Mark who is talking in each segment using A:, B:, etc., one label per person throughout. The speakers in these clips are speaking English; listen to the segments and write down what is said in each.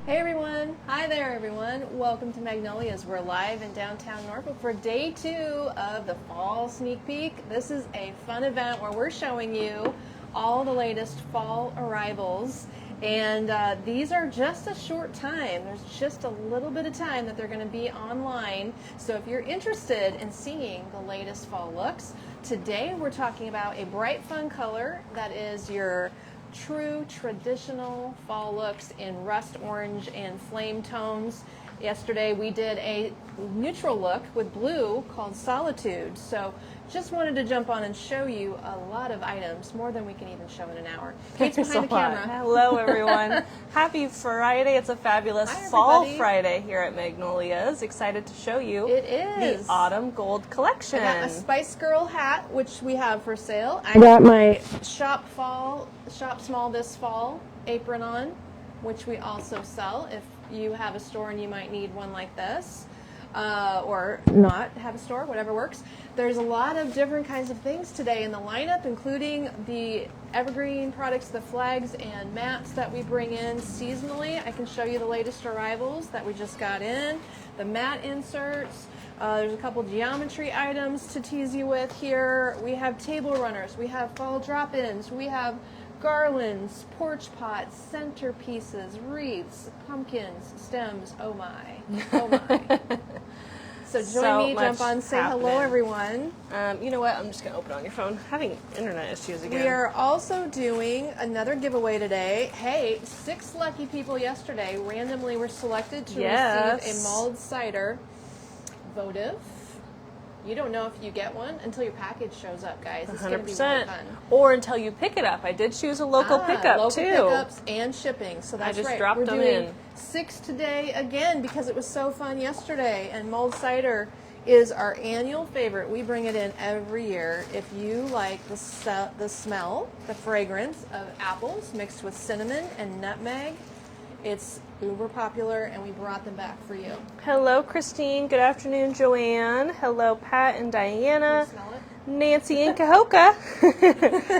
A: Hey everyone! Hi there everyone! Welcome to Magnolias. We're live in downtown Norfolk for day 2 of the fall sneak peek. This is a fun event where we're showing you all the latest fall arrivals, and these are just a short time. There's just a little bit of time that they're going to be online. So if you're interested in seeing the latest fall looks, today we're talking about a bright fun color that is your true traditional fall looks in rust orange and flame tones. Yesterday we did a neutral look with blue called Solitude. So just wanted to jump on and show you a lot of items, more than we can even show in an hour. Kate's behind the camera.
B: Hello everyone. Happy Friday. It's a fabulous fall Friday here at Magnolias. Excited to show you the Autumn Gold collection.
A: I got my Spice Girl hat, which we have for sale. I got my Shop Small This Fall apron on, which we also sell if you have a store and you might need one like this. Or not have a store, whatever works. There's a lot of different kinds of things today in the lineup, including the evergreen products, the flags and mats that we bring in seasonally. I can show you the latest arrivals that we just got in, the mat inserts. There's a couple geometry items to tease you with here. We have table runners, we have fall drop-ins, we have garlands, porch pots, centerpieces, wreaths, pumpkins, stems. Oh my. Oh my. So join me, jump on, say hello everyone.
B: You know what, I'm just going to open it on your phone. Having internet issues again.
A: We are also doing another giveaway today. Hey, 6 lucky people yesterday randomly were selected to receive a mulled cider votive. You don't know if you get one until your package shows up, guys. It's 100%. Going to be really fun.
B: Or until you pick it up. I did choose a local pickup,
A: local
B: too.
A: Pickups and shipping. So that's
B: I just
A: right.
B: dropped them in.
A: 6 today again because it was so fun yesterday. And mulled cider is our annual favorite. We bring it in every year. If you like the smell, the fragrance of apples mixed with cinnamon and nutmeg, it's uber popular, and we brought them back for you.
B: Hello, Christine. Good afternoon, Joanne. Hello, Pat and Diana.
A: Can you smell it?
B: Nancy and Cahoka.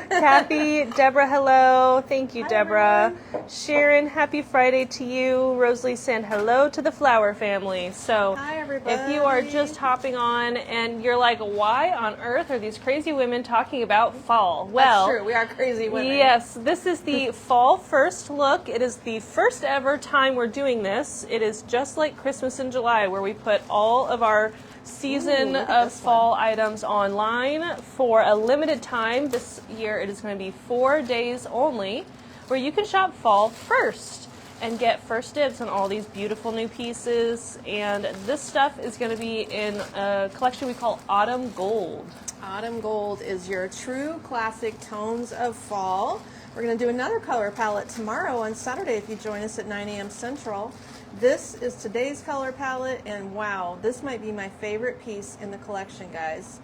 B: Kathy, Deborah, hello. Thank you, Deborah.
A: Everyone.
B: Sharon, happy Friday to you. Rosalie sent hello to the Flower family. So
A: hi, everybody.
B: If you are just hopping on and you're like, why on earth are these crazy women talking about fall? Well,
A: that's true. We are crazy women.
B: Yes, this is the fall first look. It is the first ever time we're doing this. It is just like Christmas in July, where we put all of our season of fall items online for a limited time. This year it is going to be 4 days only, where you can shop fall first and get first dibs on all these beautiful new pieces. And this stuff is going to be in a collection we call Autumn Gold.
A: Autumn Gold is your true classic tones of fall. We're going to do another color palette tomorrow on Saturday if you join us at 9 a.m. Central. This is today's color palette, and wow, this might be my favorite piece in the collection, guys.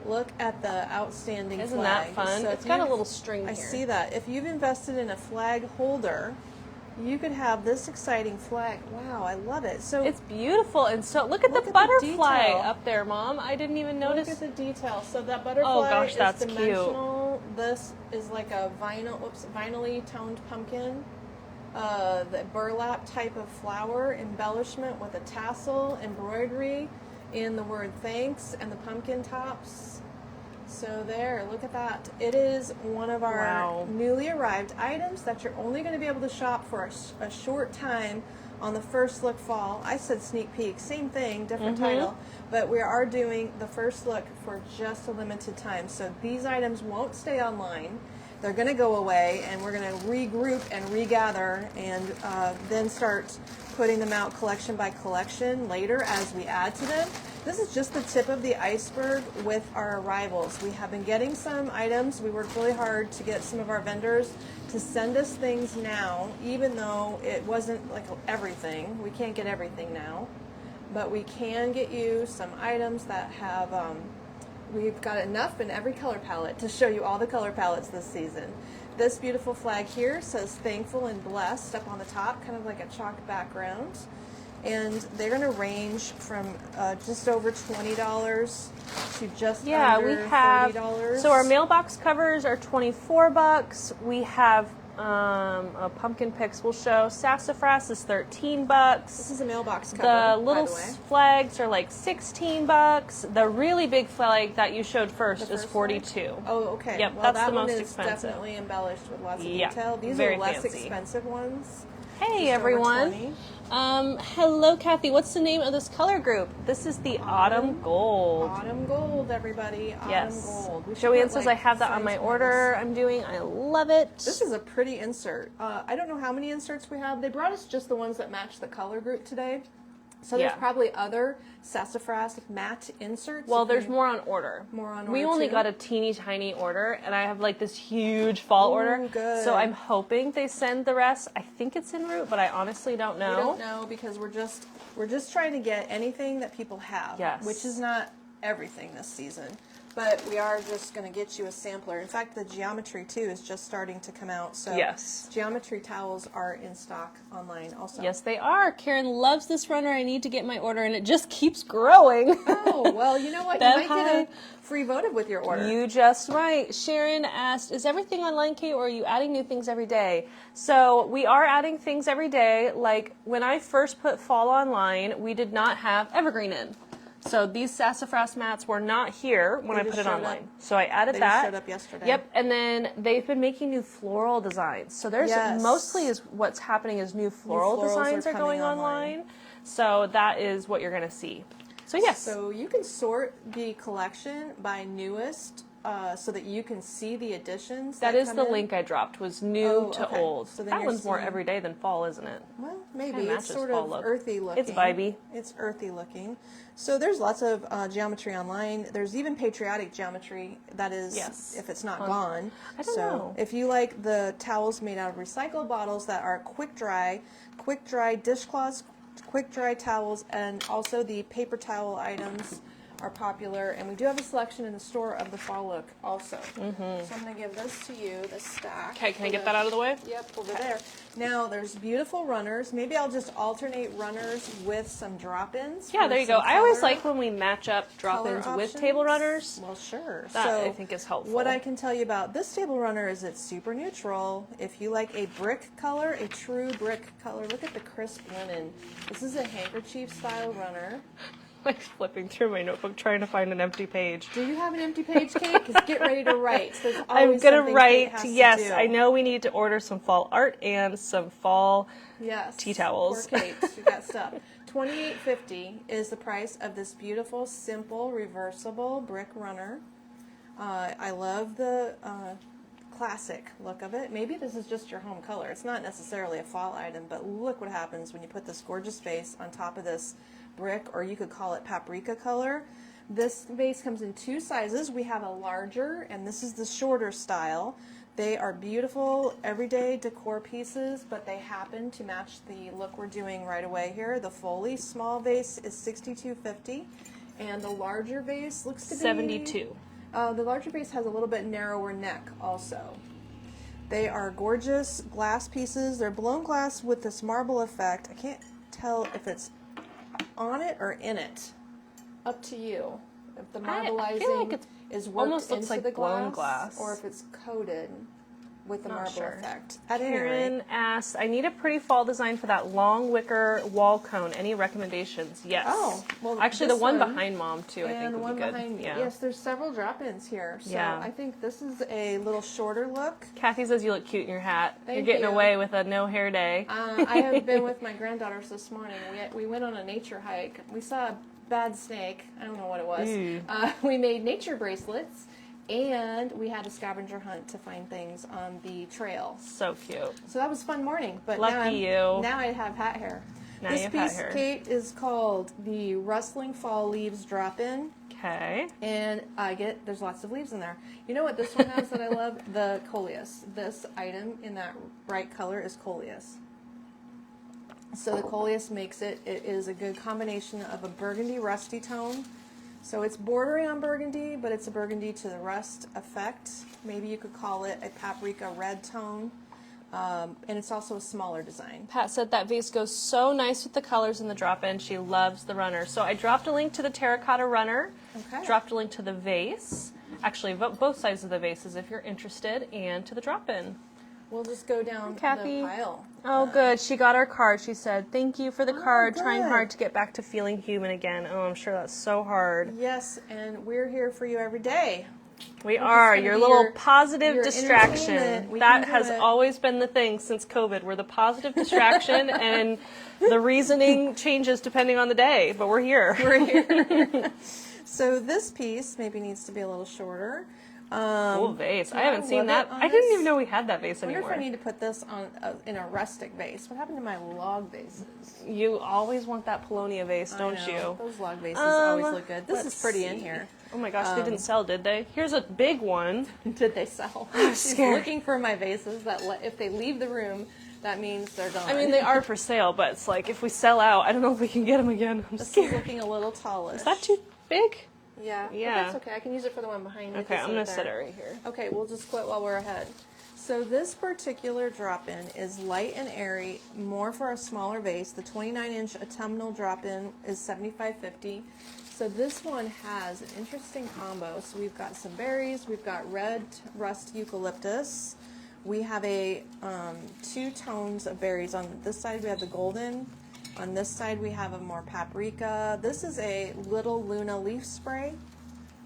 A: Look at the outstanding flag.
B: Isn't that fun?
A: So
B: it's got a little string here.
A: I see that. If you've invested in a flag holder, you could have this exciting flag. Wow, I love it. So
B: it's beautiful, and so look at the butterfly up there, Mom. I didn't even notice.
A: Look at the detail. So that butterfly
B: that's
A: is dimensional. Cute. This is like a vinyl-y toned pumpkin. The burlap type of flower embellishment with a tassel embroidery in the word thanks and the pumpkin tops. So there, look at that. It is one of our newly arrived items that you're only going to be able to shop for a short time on the first look fall. I said sneak peek, same thing, different title, but we are doing the first look for just a limited time. So these items won't stay online. They're going to go away, and we're going to regroup and regather, and then start putting them out collection by collection later as we add to them. This is just the tip of the iceberg with our arrivals. We have been getting some items. We worked really hard to get some of our vendors to send us things now, even though it wasn't like everything. We can't get everything now, but we can get you some items that have we've got enough in every color palette to show you all the color palettes this season. This beautiful flag here says thankful and blessed up on the top, kind of like a chalk background. And they're going to range from just over $20 to just under $30.
B: So our mailbox covers are $24. We have Pumpkin picks will show. Sassafras is $13.
A: This is a mailbox cover,
B: The little
A: by the way.
B: flags are like $16. The really big flag that you showed first is $42.
A: Oh, okay.
B: Yep,
A: well,
B: that's
A: that
B: the
A: one
B: most
A: is
B: expensive.
A: definitely embellished with lots of
B: Yeah,
A: detail. These
B: very
A: are less
B: fancy.
A: expensive ones.
B: Hey
A: Just over
B: everyone.
A: 20.
B: Hello Kathy. What's the name of this color group? This is the Autumn Gold.
A: Autumn gold, everybody.
B: Yes.
A: Autumn gold. We should
B: Joanne
A: put,
B: says
A: like,
B: I have that on my
A: size
B: order.
A: ones.
B: I'm doing. I love it.
A: This is a pretty insert. I don't know how many inserts we have. They brought us just the ones that match the color group today. So there's
B: Yeah.
A: probably other sassafras matte inserts.
B: Well,
A: if
B: there's
A: you-
B: more on order.
A: More on
B: We
A: order,
B: only
A: too?
B: got a teeny tiny order, and I have like this huge fall order.
A: Good.
B: So I'm hoping they send the rest. I think it's en route, but I honestly don't know.
A: We don't know because we're just trying to get anything that people have.
B: Yes.
A: Which is not everything this season. But we are just going to get you a sampler. In fact, the geometry too is just starting to come out. So
B: Yes.
A: geometry towels are in stock online also.
B: Yes, they are. Karen loves this runner. I need to get my order, and it just keeps growing.
A: Oh, well, you know what? You
B: That
A: might
B: high.
A: get a free votive with your order.
B: You just might. Sharon asked, is everything online, Kate, or are you adding new things every day? So we are adding things every day. Like when I first put fall online, we did not have evergreen in. So these sassafras mats were not here when I
A: They
B: put
A: just
B: it
A: showed
B: online.
A: up.
B: So I added
A: They
B: that.
A: just showed up yesterday.
B: Yep, and then they've been making new floral designs. So there's
A: Yes.
B: mostly is what's happening is new floral
A: florals
B: designs
A: are
B: are going
A: coming
B: online. So that is what you're going to see. So yes.
A: So you can sort the collection by newest so that you can see the additions.
B: That is
A: come
B: the
A: in.
B: link I dropped, was new
A: Oh,
B: to
A: okay.
B: old.
A: So then
B: that
A: you're
B: one's more
A: seeing-
B: everyday than fall, isn't it?
A: Well, maybe.
B: Kinda
A: It's
B: matches
A: sort
B: fall
A: of
B: look.
A: earthy looking.
B: It's vibey.
A: It's earthy looking. So there's lots of geometry online. There's even patriotic geometry that is,
B: Yes.
A: if it's not gone.
B: I don't
A: so
B: know.
A: if you like the towels made out of recycled bottles that are quick dry dishcloths, quick dry towels, and also the paper towel items are popular, and we do have a selection in the store of the fall look also. Mm-hmm. So I'm going to give this to you, this stack.
B: Okay, can I get that out of the way?
A: Yep, over there. Now there's beautiful runners. Maybe I'll just alternate runners with some drop-ins.
B: Yeah,
A: for
B: there you
A: some
B: go. I always
A: color-
B: like when we match up
A: color
B: drop-ins with
A: options.
B: table runners.
A: Well, sure.
B: That
A: so
B: I think is helpful.
A: What I can tell you about this table runner is it's super neutral. If you like a brick color, a true brick color, look at the crisp linen. This is a handkerchief style runner.
B: Like flipping through my notebook trying to find an empty page.
A: Do you have an empty page, Kate? Because get ready to write. There's
B: I'm
A: always
B: gonna
A: something Kate
B: write.
A: has to
B: Yes,
A: do.
B: I know we need to order some fall art and some fall.
A: Yes.
B: Tea towels.
A: Poor Kate, she got stuff. $28.50 is the price of this beautiful, simple, reversible brick runner. I love the classic look of it. Maybe this is just your home color. It's not necessarily a fall item, but look what happens when you put this gorgeous vase on top of this brick, or you could call it paprika color. This vase comes in two sizes. We have a larger, and this is the shorter style. They are beautiful everyday decor pieces, but they happen to match the look we're doing right away here. The Foley small vase is $62.50, and the larger vase looks to be
B: $72.
A: The larger vase has a little bit narrower neck also. They are gorgeous glass pieces. They're blown glass with this marble effect. I can't tell if it's on it or in it. Up to you. If the marbleizing
B: feel like it's
A: is worked
B: almost looks
A: into
B: like
A: the
B: blown
A: glass,
B: glass.
A: or if it's coated with the
B: Not
A: marble
B: sure.
A: effect. At any rate,
B: Karen asked, I need a pretty fall design for that long wicker wall cone. Any recommendations? Yes.
A: Oh, well,
B: actually, the
A: this
B: one
A: one
B: behind Mom too. I
A: and
B: think
A: the
B: would
A: one
B: be good.
A: behind me.
B: Yeah.
A: Yes, there's several drop-ins here. So
B: Yeah.
A: I think this is a little shorter look.
B: Kathy says you look cute in your hat. You're
A: Thank
B: getting
A: you.
B: away with a no hair day.
A: I have been with my granddaughters this morning. We went on a nature hike. We saw a bad snake. I don't know what it was.
B: Ew.
A: We made nature bracelets, and we had a scavenger hunt to find things on the trail.
B: So cute.
A: So that was a fun morning. But
B: Lucky you.
A: Now I have hat hair.
B: Now
A: this
B: you have hat
A: piece,
B: hair.
A: Kate, is called the Rustling Fall Leaves Drop-In.
B: Okay.
A: And there's lots of leaves in there. You know what this one has that I love? The coleus. This item in that bright color is coleus. So the coleus makes it is a good combination of a burgundy rusty tone. So it's bordering on burgundy, but it's a burgundy to the rust effect. Maybe you could call it a paprika red tone. And it's also a smaller design.
B: Pat said that vase goes so nice with the colors in the drop-in. She loves the runner. So I dropped a link to the terracotta runner.
A: Okay.
B: Dropped a link to the vase. Actually, both sides of the vases if you're interested, and to the drop-in.
A: We'll just go down
B: Kathy.
A: the pile.
B: Oh, good. She got our card. She said, "Thank you for the card. Trying
A: good.
B: hard to get back to feeling human again." Oh, I'm sure that's so hard.
A: Yes, and we're here for you every day.
B: We are
A: gonna
B: your
A: be
B: little
A: your
B: positive distraction.
A: entertainment. We
B: That
A: can do
B: has
A: it.
B: always been the thing since COVID. We're the positive distraction, and the reasoning changes depending on the day, but we're here.
A: We're here. So this piece maybe needs to be a little shorter.
B: Cool vase. I
A: yeah,
B: haven't seen
A: love
B: that.
A: it on
B: I didn't
A: this.
B: even know we had that vase
A: I wonder
B: anymore.
A: if I need to put this on in a rustic vase. What happened to my log vases?
B: You always want that Paulownia vase, don't
A: I know.
B: you?
A: Those log vases always look good. This
B: let's
A: is pretty in
B: see.
A: here.
B: Oh my gosh, they didn't sell, did they? Here's a big one.
A: Did they sell?
B: I'm
A: She's
B: scared.
A: looking for my vases that if they leave the room, that means they're gone.
B: I mean, they are for sale, but it's like if we sell out, I don't know if we can get them again. I'm
A: This is
B: scared.
A: looking a little tallish.
B: Is that too big?
A: Yeah. Yeah.
B: Yeah.
A: That's okay. I can use it for the one behind me.
B: Okay, I'm going to set it
A: there.
B: right here.
A: Okay, we'll just quit while we're ahead. So this particular drop-in is light and airy, more for a smaller vase. The 29-inch autumnal drop-in is $75.50. So this one has an interesting combo. So we've got some berries, we've got red rust eucalyptus. We have a 2 tones of berries. On this side we have the golden. On this side we have a more paprika. This is a little Luna leaf spray.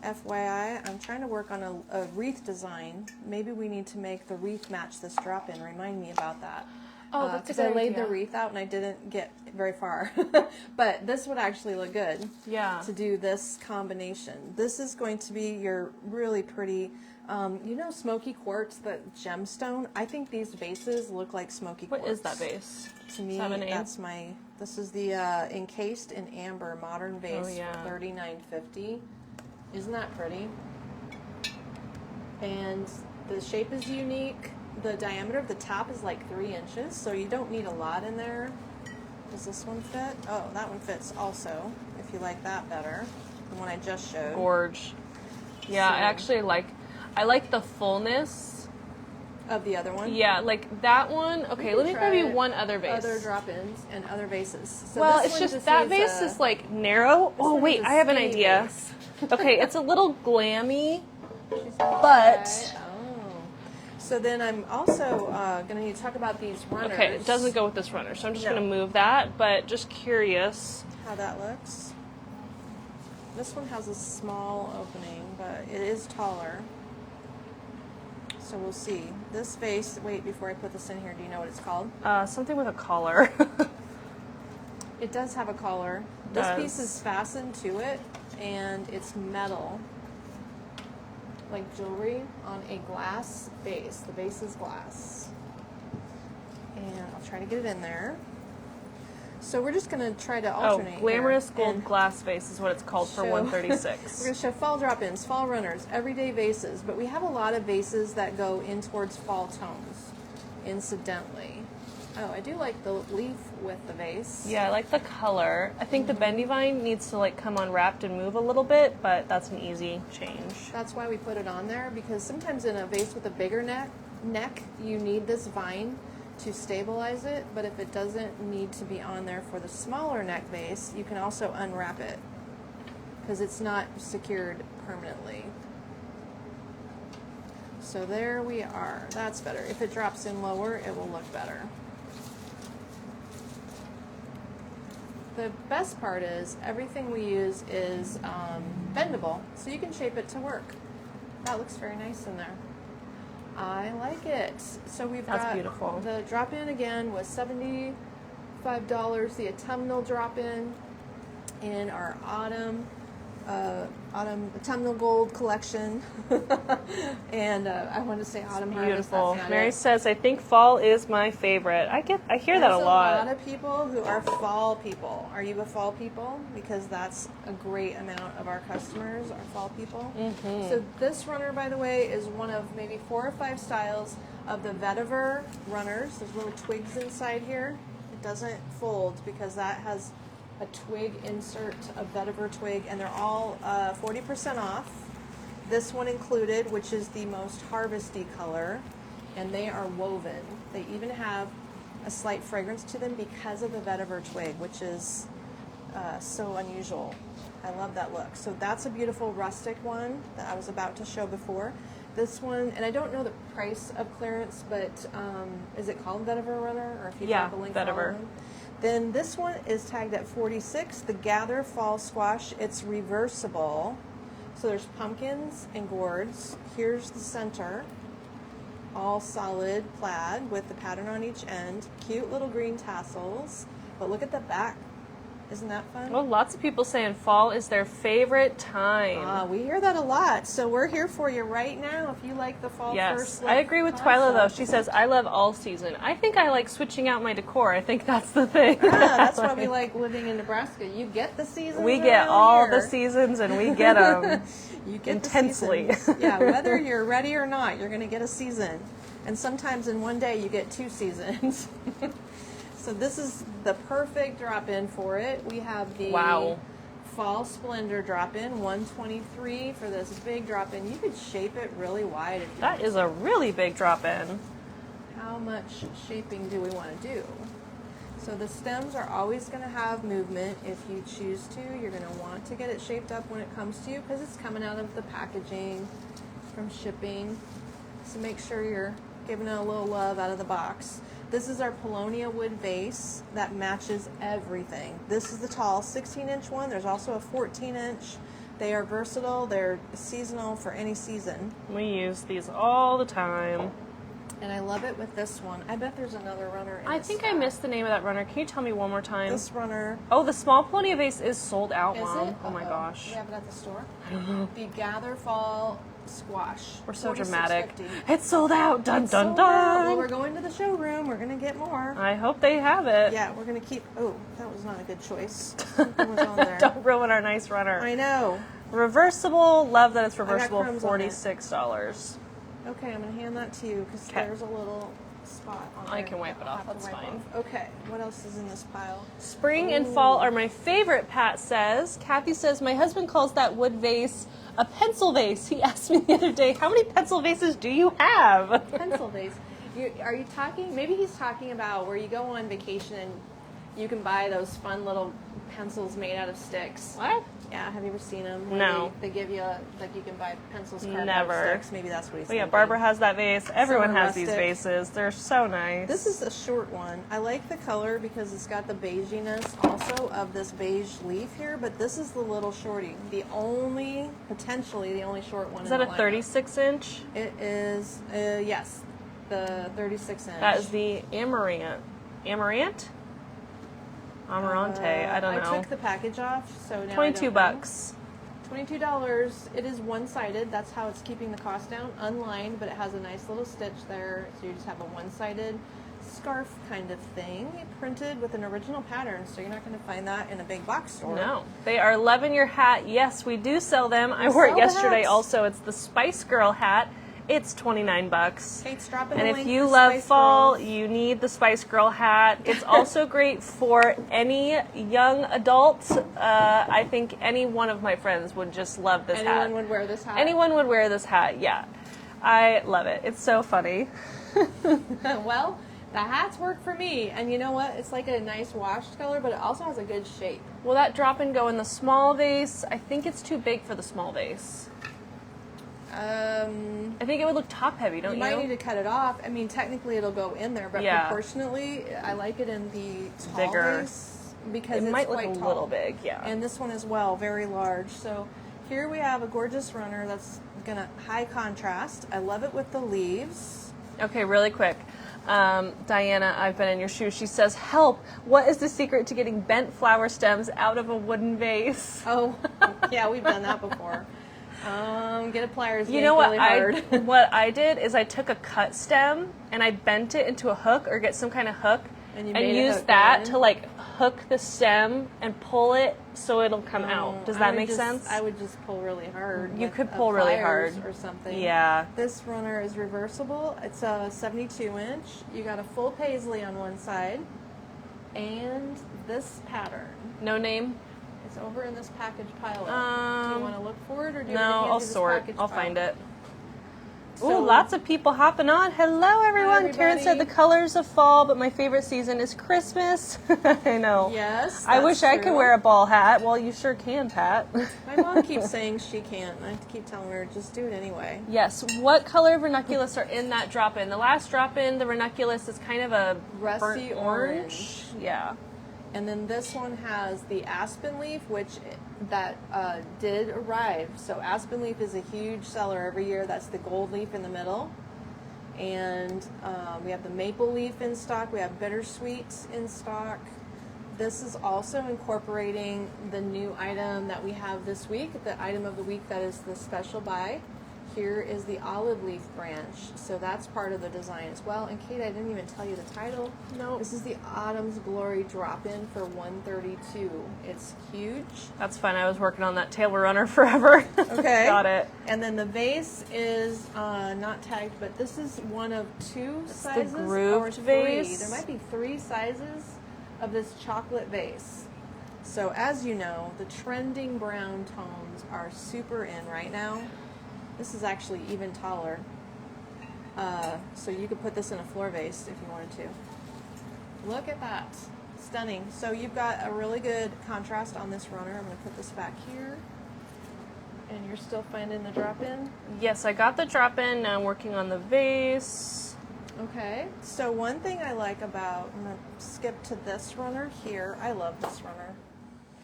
A: FYI, I'm trying to work on a wreath design. Maybe we need to make the wreath match this drop-in. Remind me about that.
B: Oh, that's a
A: because
B: good
A: I laid
B: idea.
A: the wreath out and I didn't get very far. But this would actually look good.
B: Yeah.
A: To do this combination. This is going to be your really pretty, you know, smoky quartz, the gemstone. I think these vases look like smoky quartz.
B: What is that vase?
A: To me,
B: Does it have a name?
A: that's my. This is the encased in amber modern vase
B: Oh, yeah.
A: for $39.50. Isn't that pretty? And the shape is unique. The diameter of the top is like 3 inches, so you don't need a lot in there. Does this one fit? Oh, that one fits also, if you like that better. The one I just showed.
B: Gorge. Yeah, I
A: So-
B: actually I like the fullness.
A: Of the other one?
B: Yeah, like that one. Okay,
A: can
B: let me
A: try
B: grab you one other vase.
A: Other drop-ins and other vases. So
B: well,
A: this
B: it's
A: one
B: just that
A: needs
B: vase
A: a-
B: is like narrow. Oh
A: one
B: wait,
A: needs a
B: I have an
A: skinny
B: idea.
A: vase.
B: Okay, it's a little glammy,
A: But
B: but
A: so then I'm also going to need to talk about these runners.
B: okay, it doesn't go with this runner, so I'm just
A: No.
B: going to move that. But just curious.
A: How that looks. This one has a small opening, but it is taller. So we'll see. This vase. Wait, before I put this in here, do you know what it's called?
B: Something with a collar.
A: It does have a collar. This
B: Does.
A: piece is fastened to it, and it's metal, like jewelry on a glass base. The base is glass. And I'll try to get it in there. So we're just going to try to
B: Oh,
A: alternate.
B: glamorous
A: here.
B: gold
A: And
B: glass vase is what it's called for
A: show- We're
B: $136.
A: going to show fall drop-ins, fall runners, everyday vases, but we have a lot of vases that go in towards fall tones, incidentally. Oh, I do like the leaf with the vase.
B: Yeah, I like the color. I think the bendy vine needs to like come unwrapped and move a little bit, but that's an easy change.
A: That's why we put it on there, because sometimes in a vase with a bigger neck, you need this vine to stabilize it, but if it doesn't need to be on there for the smaller neck vase, you can also unwrap it, because it's not secured permanently. So there we are. That's better. If it drops in lower, it will look better. The best part is everything we use is bendable, so you can shape it to work. That looks very nice in there. I like it. So we've
B: That's
A: got
B: beautiful.
A: The drop-in again was $75. The autumnal drop-in in our autumn autumnal gold collection. And I wanted to say autumn harvest.
B: Beautiful.
A: That's not
B: Mary
A: it.
B: says, I think fall is my favorite. I hear that
A: There's
B: a lot.
A: a lot of people who are fall people. Are you a fall people? Because that's a great amount of our customers are fall people.
B: Mm-hmm.
A: So this runner, by the way, is one of maybe 4 or 5 styles of the vetiver runners. There's little twigs inside here. It doesn't fold because that has a twig insert, a vetiver twig, and they're all 40% off. This one included, which is the most harvesty color, and they are woven. They even have a slight fragrance to them because of the vetiver twig, which is so unusual. I love that look. So that's a beautiful rustic one that I was about to show before. This one, and I don't know the price of clearance, but is it called Vetiver Runner? Or if you
B: Yeah,
A: have a link
B: Vetiver.
A: following? Then this one is tagged at $46. The Gather Fall Squash. It's reversible. So there's pumpkins and gourds. Here's the center. All solid plaid with the pattern on each end. Cute little green tassels. But look at the back. Isn't that fun?
B: Well, lots of people saying fall is their favorite time.
A: We hear that a lot. So we're here for you right now if you like the fall
B: Yes,
A: first.
B: I agree with Twyla though.
A: concept.
B: She says, I love all season. I think I like switching out my decor. I think that's the thing.
A: That's why we like living in Nebraska. You get the seasons.
B: We get
A: around
B: all
A: here.
B: the seasons and we get them
A: You get
B: intensely.
A: The seasons. Yeah, whether you're ready or not, you're going to get a season. And sometimes in one day you get 2 seasons. So this is the perfect drop-in for it. We have the
B: Wow.
A: Fall Splendor drop-in, $123 for this big drop-in. You could shape it really wide. If you
B: That is a really big drop in.
A: How much shaping do we want to do? So the stems are always going to have movement. If you choose to, you're going to want to get it shaped up when it comes to you because it's coming out of the packaging from shipping. So make sure you're giving it a little love out of the box. This is our Paulownia wood vase that matches everything. This is the tall 16-inch one. There's also a 14-inch. They are versatile. They're seasonal for any season.
B: We use these all the time.
A: And I love it with this one. I bet there's another runner in
B: I
A: this
B: think I
A: stack.
B: missed the name of that runner. Can you tell me one more time?
A: This runner.
B: Oh, the small Paulownia vase is sold out,
A: Is
B: Mom.
A: it?
B: Oh my
A: Uh-oh.
B: gosh.
A: We have it at the store. The Gather Fall Squash.
B: We're so
A: $46.50.
B: dramatic. It's sold out. Dun
A: It's
B: dun
A: sold out. Well,
B: dun.
A: we're going to the showroom. We're going to get more.
B: I hope they have it.
A: Yeah, we're going to keep. Oh, that was not a good choice. Something was on there.
B: Don't ruin our nice runner.
A: I know.
B: Reversible. Love that it's reversible.
A: crumbs on it.
B: $46.
A: Okay, I'm going to hand that to you because
B: 'Kay.
A: there's a little spot on
B: I
A: there.
B: can wipe it
A: I'll
B: off,
A: have to
B: that's
A: wipe
B: fine.
A: off. Okay, what else is in this pile?
B: Spring and fall are my favorite, Pat says. Kathy says, my husband calls that wood vase a pencil vase. He asked me the other day, how many pencil vases do you have?
A: Pencil vase. Are you talking? Maybe he's talking about where you go on vacation and you can buy those fun little pencils made out of sticks.
B: What?
A: Yeah, have you ever seen them?
B: No.
A: They give you like you can buy pencils carved out
B: Never.
A: of sticks. Maybe that's what he's
B: Well, yeah,
A: thinking.
B: Barbara has that vase. Everyone
A: Summer
B: has these
A: rustic.
B: vases. They're so nice.
A: This is a short one. I like the color because it's got the beiginess also of this beige leaf here, but this is the little shorty. Potentially the only short one
B: Is
A: in
B: that
A: the
B: a
A: lineup.
B: 36 inch?
A: It is, yes, the 36 inch.
B: That is the Amaranth. Amaranth? Amarante. I don't know.
A: I took the package off, so now I
B: 22
A: don't know.
B: bucks.
A: $22. It is one-sided. That's how it's keeping the cost down. Unlined, but it has a nice little stitch there. So you just have a one-sided scarf kind of thing, printed with an original pattern. So you're not going to find that in a big box store.
B: No. They are loving your hat. Yes, we do sell them. I wore it
A: sell the
B: yesterday
A: hats.
B: also. It's the Spice Girl hat. It's 29 bucks.
A: Kate's dropping
B: And
A: a
B: if
A: link
B: you
A: for
B: love
A: Spice
B: fall,
A: Girls.
B: you need the Spice Girl hat. It's also great for any young adult. I think any one of my friends would just love this hat.
A: Anyone would wear this hat.
B: Anyone would wear this hat, yeah. I love it. It's so funny.
A: Well, the hats work for me. And you know what? It's like a nice washed color, but it also has a good shape.
B: Will that drop and go in the small vase? I think it's too big for the small vase. I think it would look top heavy, don't you?
A: You might need to cut it off. I mean, technically it'll go in there, but
B: Yeah.
A: proportionately, I like it in the tall
B: Bigger.
A: vase because
B: It
A: it's
B: might look
A: quite
B: a
A: tall.
B: little big, yeah.
A: And this one as well, very large. So here we have a gorgeous runner that's gonna high contrast. I love it with the leaves.
B: Okay, really quick. Diana, I've been in your shoes. She says, help, what is the secret to getting bent flower stems out of a wooden vase?
A: Oh, yeah, we've done that before. Get a pliers.
B: You know what
A: really hard.
B: what I did is I took a cut stem and I bent it into a hook or get some kind of hook
A: And you
B: and
A: made a
B: use
A: hook
B: that
A: in?
B: to like hook the stem and pull it so it'll come out. Does
A: I
B: that
A: would
B: make
A: just-
B: sense?
A: I would just pull really hard.
B: You
A: with
B: could
A: a
B: pull really
A: pliers
B: hard.
A: or something.
B: Yeah.
A: This runner is reversible. It's a 72-inch. You got a full paisley on one side, and this pattern.
B: No name?
A: It's over in this package pile. Do you want to look for it, or do you
B: No,
A: want me to hand
B: I'll
A: you this
B: sort.
A: package
B: I'll
A: pile?
B: find it. Ooh, lots of people hopping on. Hello, everyone. Karen said the colors of fall, but my favorite season is Christmas. I know.
A: Yes,
B: I wish I could wear a ball hat. Well, you sure can, Pat.
A: My mom keeps saying she can't. I keep telling her, just do it anyway.
B: Yes. What color of ranunculus are in that drop-in? The last drop-in, the ranunculus is kind of a
A: Rusty
B: orange. Yeah.
A: And then this one has the aspen leaf, which that did arrive. So aspen leaf is a huge seller every year. That's the gold leaf in the middle. And we have the maple leaf in stock. We have bittersweet in stock. This is also incorporating the new item that we have this week, the item of the week that is the special buy. Here is the olive leaf branch. So that's part of the design as well. And Kate, I didn't even tell you the title.
B: No.
A: This is the Autumn's Glory drop-in for $132. It's huge.
B: That's fine. I was working on that table runner forever.
A: Okay.
B: Got it.
A: And then the vase is not tagged, but this is one of two sizes.
B: The grooved
A: or
B: vase.
A: There might be 3 sizes of this chocolate vase. So as you know, the trending brown tones are super in right now. This is actually even taller. So you could put this in a floor vase if you wanted to. Look at that. Stunning. So you've got a really good contrast on this runner. I'm going to put this back here. And you're still finding the drop-in?
B: Yes, I got the drop-in. Now I'm working on the vase.
A: Okay. So one thing I like about, I'm going to skip to this runner here. I love this runner.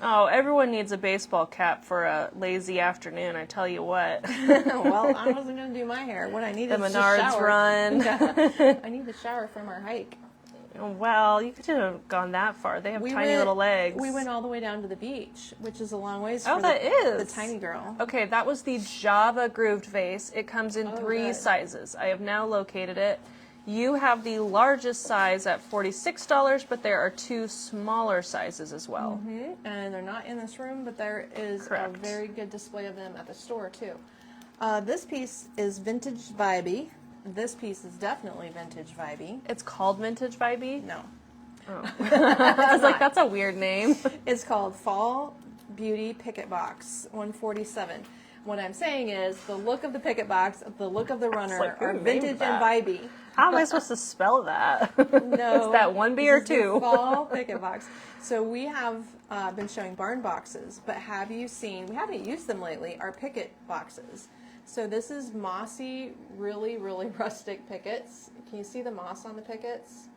B: Oh, everyone needs a baseball cap for a lazy afternoon, I tell you what.
A: Well, I wasn't going to do my hair. What I need
B: The
A: is
B: Menards
A: a shower.
B: run.
A: Yeah. I need the shower from our hike.
B: Well, you could have gone that far. They have tiny little legs.
A: We went all the way down to the beach, which is a long ways
B: Oh,
A: for
B: that is.
A: the tiny girl.
B: Okay, that was the Java grooved vase. It comes in 3
A: good.
B: sizes. I have now located it. You have the largest size at $46, but there are 2 smaller sizes as well.
A: Mm-hmm. And they're not in this room, but there is
B: Correct.
A: a very good display of them at the store, too. This piece is vintage vibey. This piece is definitely vintage vibey.
B: It's called Vintage Vibey?
A: No.
B: Oh. I was like, that's a weird name.
A: It's called Fall Beauty Picket Box 147. What I'm saying is the look of the picket box, the look of the runner
B: like, who
A: are
B: named
A: vintage and
B: that?
A: vibey.
B: How am I supposed to spell that?
A: No.
B: Is that 1 B or
A: This is the
B: 2?
A: Fall picket box. So we have been showing barn boxes, but have you seen, we haven't used them lately, our picket boxes. So this is mossy, really, really rustic pickets. Can you see the moss on the pickets?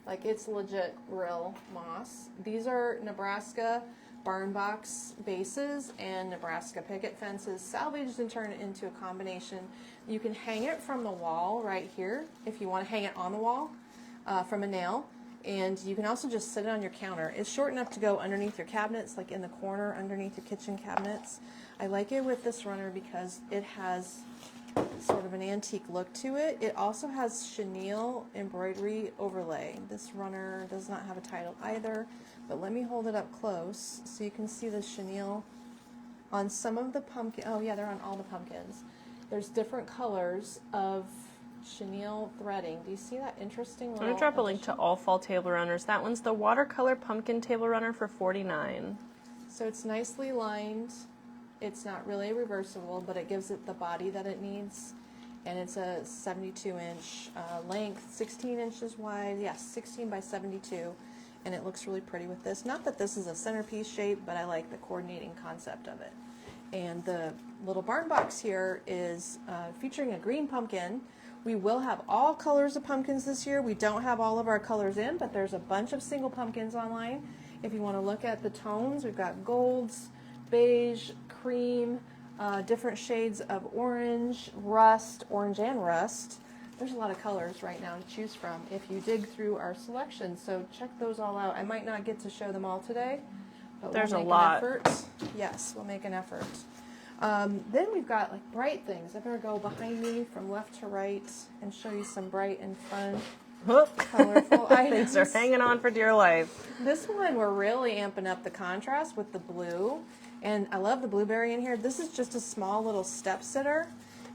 A: Like it's legit real moss. These are Nebraska barn box bases and Nebraska picket fences salvaged and turned into a combination. You can hang it from the wall right here if you want to hang it on the wall from a nail. And you can also just sit it on your counter. It's short enough to go underneath your cabinets, like in the corner underneath your kitchen cabinets. I like it with this runner because it has sort of an antique look to it. It also has chenille embroidery overlay. This runner does not have a title either, but let me hold it up close so you can see the chenille on some of the pumpkin. Oh yeah, they're on all the pumpkins. There's different colors of chenille threading. Do you see that interesting little
B: I'm going to drop a link to all fall table runners. That one's the watercolor pumpkin table runner for $49.
A: So it's nicely lined. It's not really reversible, but it gives it the body that it needs. And it's a 72-inch length, 16 inches wide. Yes, 16 by 72. And it looks really pretty with this. Not that this is a centerpiece shape, but I like the coordinating concept of it. And the little barn box here is featuring a green pumpkin. We will have all colors of pumpkins this year. We don't have all of our colors in, but there's a bunch of single pumpkins online. If you want to look at the tones, we've got golds, beige, cream, different shades of orange, orange and rust. There's a lot of colors right now to choose from if you dig through our selection. So check those all out. I might not get to show them all today, but
B: There's
A: we'll
B: a
A: make
B: lot.
A: an effort. Yes, we'll make an effort. Then we've got like bright things. I'm going to go behind me from left to right and show you some bright and fun, colorful items.
B: Things are hanging on for dear life.
A: This one, we're really amping up the contrast with the blue. And I love the blueberry in here. This is just a small little step sitter.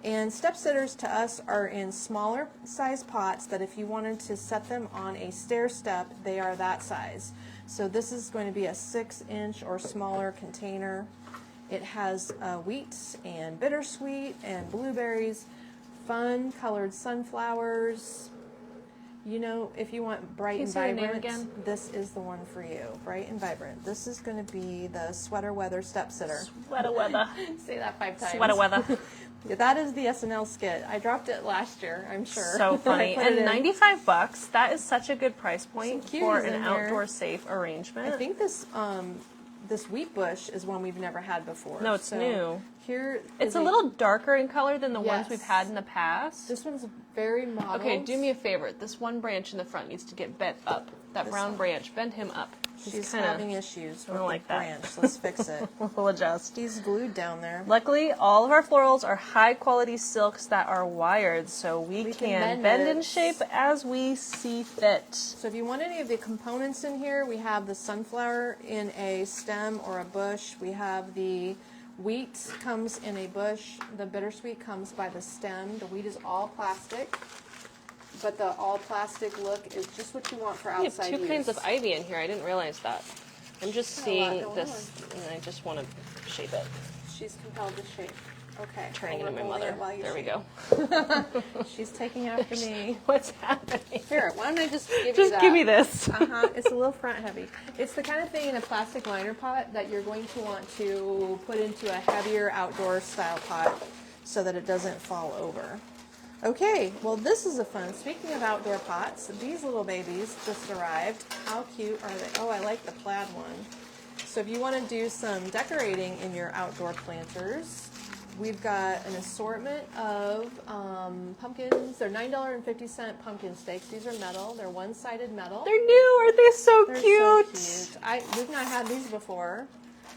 A: And step sitters to us are in smaller size pots that if you wanted to set them on a stair step, they are that size. So this is going to be a 6-inch or smaller container. It has wheat and bittersweet and blueberries, fun colored sunflowers. You know, if you want bright
B: Can you
A: and
B: say the name
A: vibrant,
B: again?
A: this is the one for you. Bright and vibrant. This is going to be the sweater weather step sitter.
B: Sweater weather.
A: Say that 5 times.
B: Sweater weather.
A: Yeah, that is the SNL skit. I dropped it last year, I'm sure.
B: So funny.
A: I put it
B: And
A: in.
B: $95, that is such a good price point
A: Some
B: for
A: cuties
B: an
A: in here.
B: outdoor safe arrangement.
A: I think this wheat bush is one we've never had before.
B: No, it's
A: So
B: new.
A: Here
B: It's
A: is
B: a little darker in color than the ones
A: Yes.
B: we've had in the past.
A: This one's very modeled.
B: Okay, do me a favor. This one branch in the front needs to get bent up. That
A: This
B: brown
A: one?
B: branch, bend him up.
A: She's
B: kinda-
A: having issues with
B: don't
A: the
B: like that.
A: branch. Let's fix it.
B: We'll adjust.
A: He's glued down there.
B: Luckily, all of our florals are high quality silks that are wired, so we
A: We
B: can
A: can
B: bend
A: bend
B: and
A: it.
B: shape as we see fit.
A: So if you want any of the components in here, we have the sunflower in a stem or a bush. We have the wheat comes in a bush. The bittersweet comes by the stem. The wheat is all plastic, but the all plastic look is just what you want for
B: We
A: outside
B: have two
A: use.
B: kinds of ivy in here. I didn't realize that. I'm just
A: Got a lot
B: seeing
A: going
B: this, and I just want to shape it.
A: She's compelled to shape. Okay.
B: Turning
A: I'll
B: into my
A: roll
B: mother.
A: it while you
B: There we
A: shape.
B: go.
A: She's taking after me.
B: What's happening?
A: Here, why don't I just give you
B: Just
A: that?
B: give me this.
A: It's a little front heavy. It's the kind of thing in a plastic liner pot that you're going to want to put into a heavier outdoor style pot so that it doesn't fall over. Okay, well this is a fun, speaking of outdoor pots, these little babies just arrived. How cute are they? Oh, I like the plaid one. So if you want to do some decorating in your outdoor planters, we've got an assortment of pumpkins. They're $9.50 pumpkin stakes. These are metal. They're one-sided metal.
B: They're new. Aren't they so
A: They're
B: cute?
A: so cute. We've not had these before.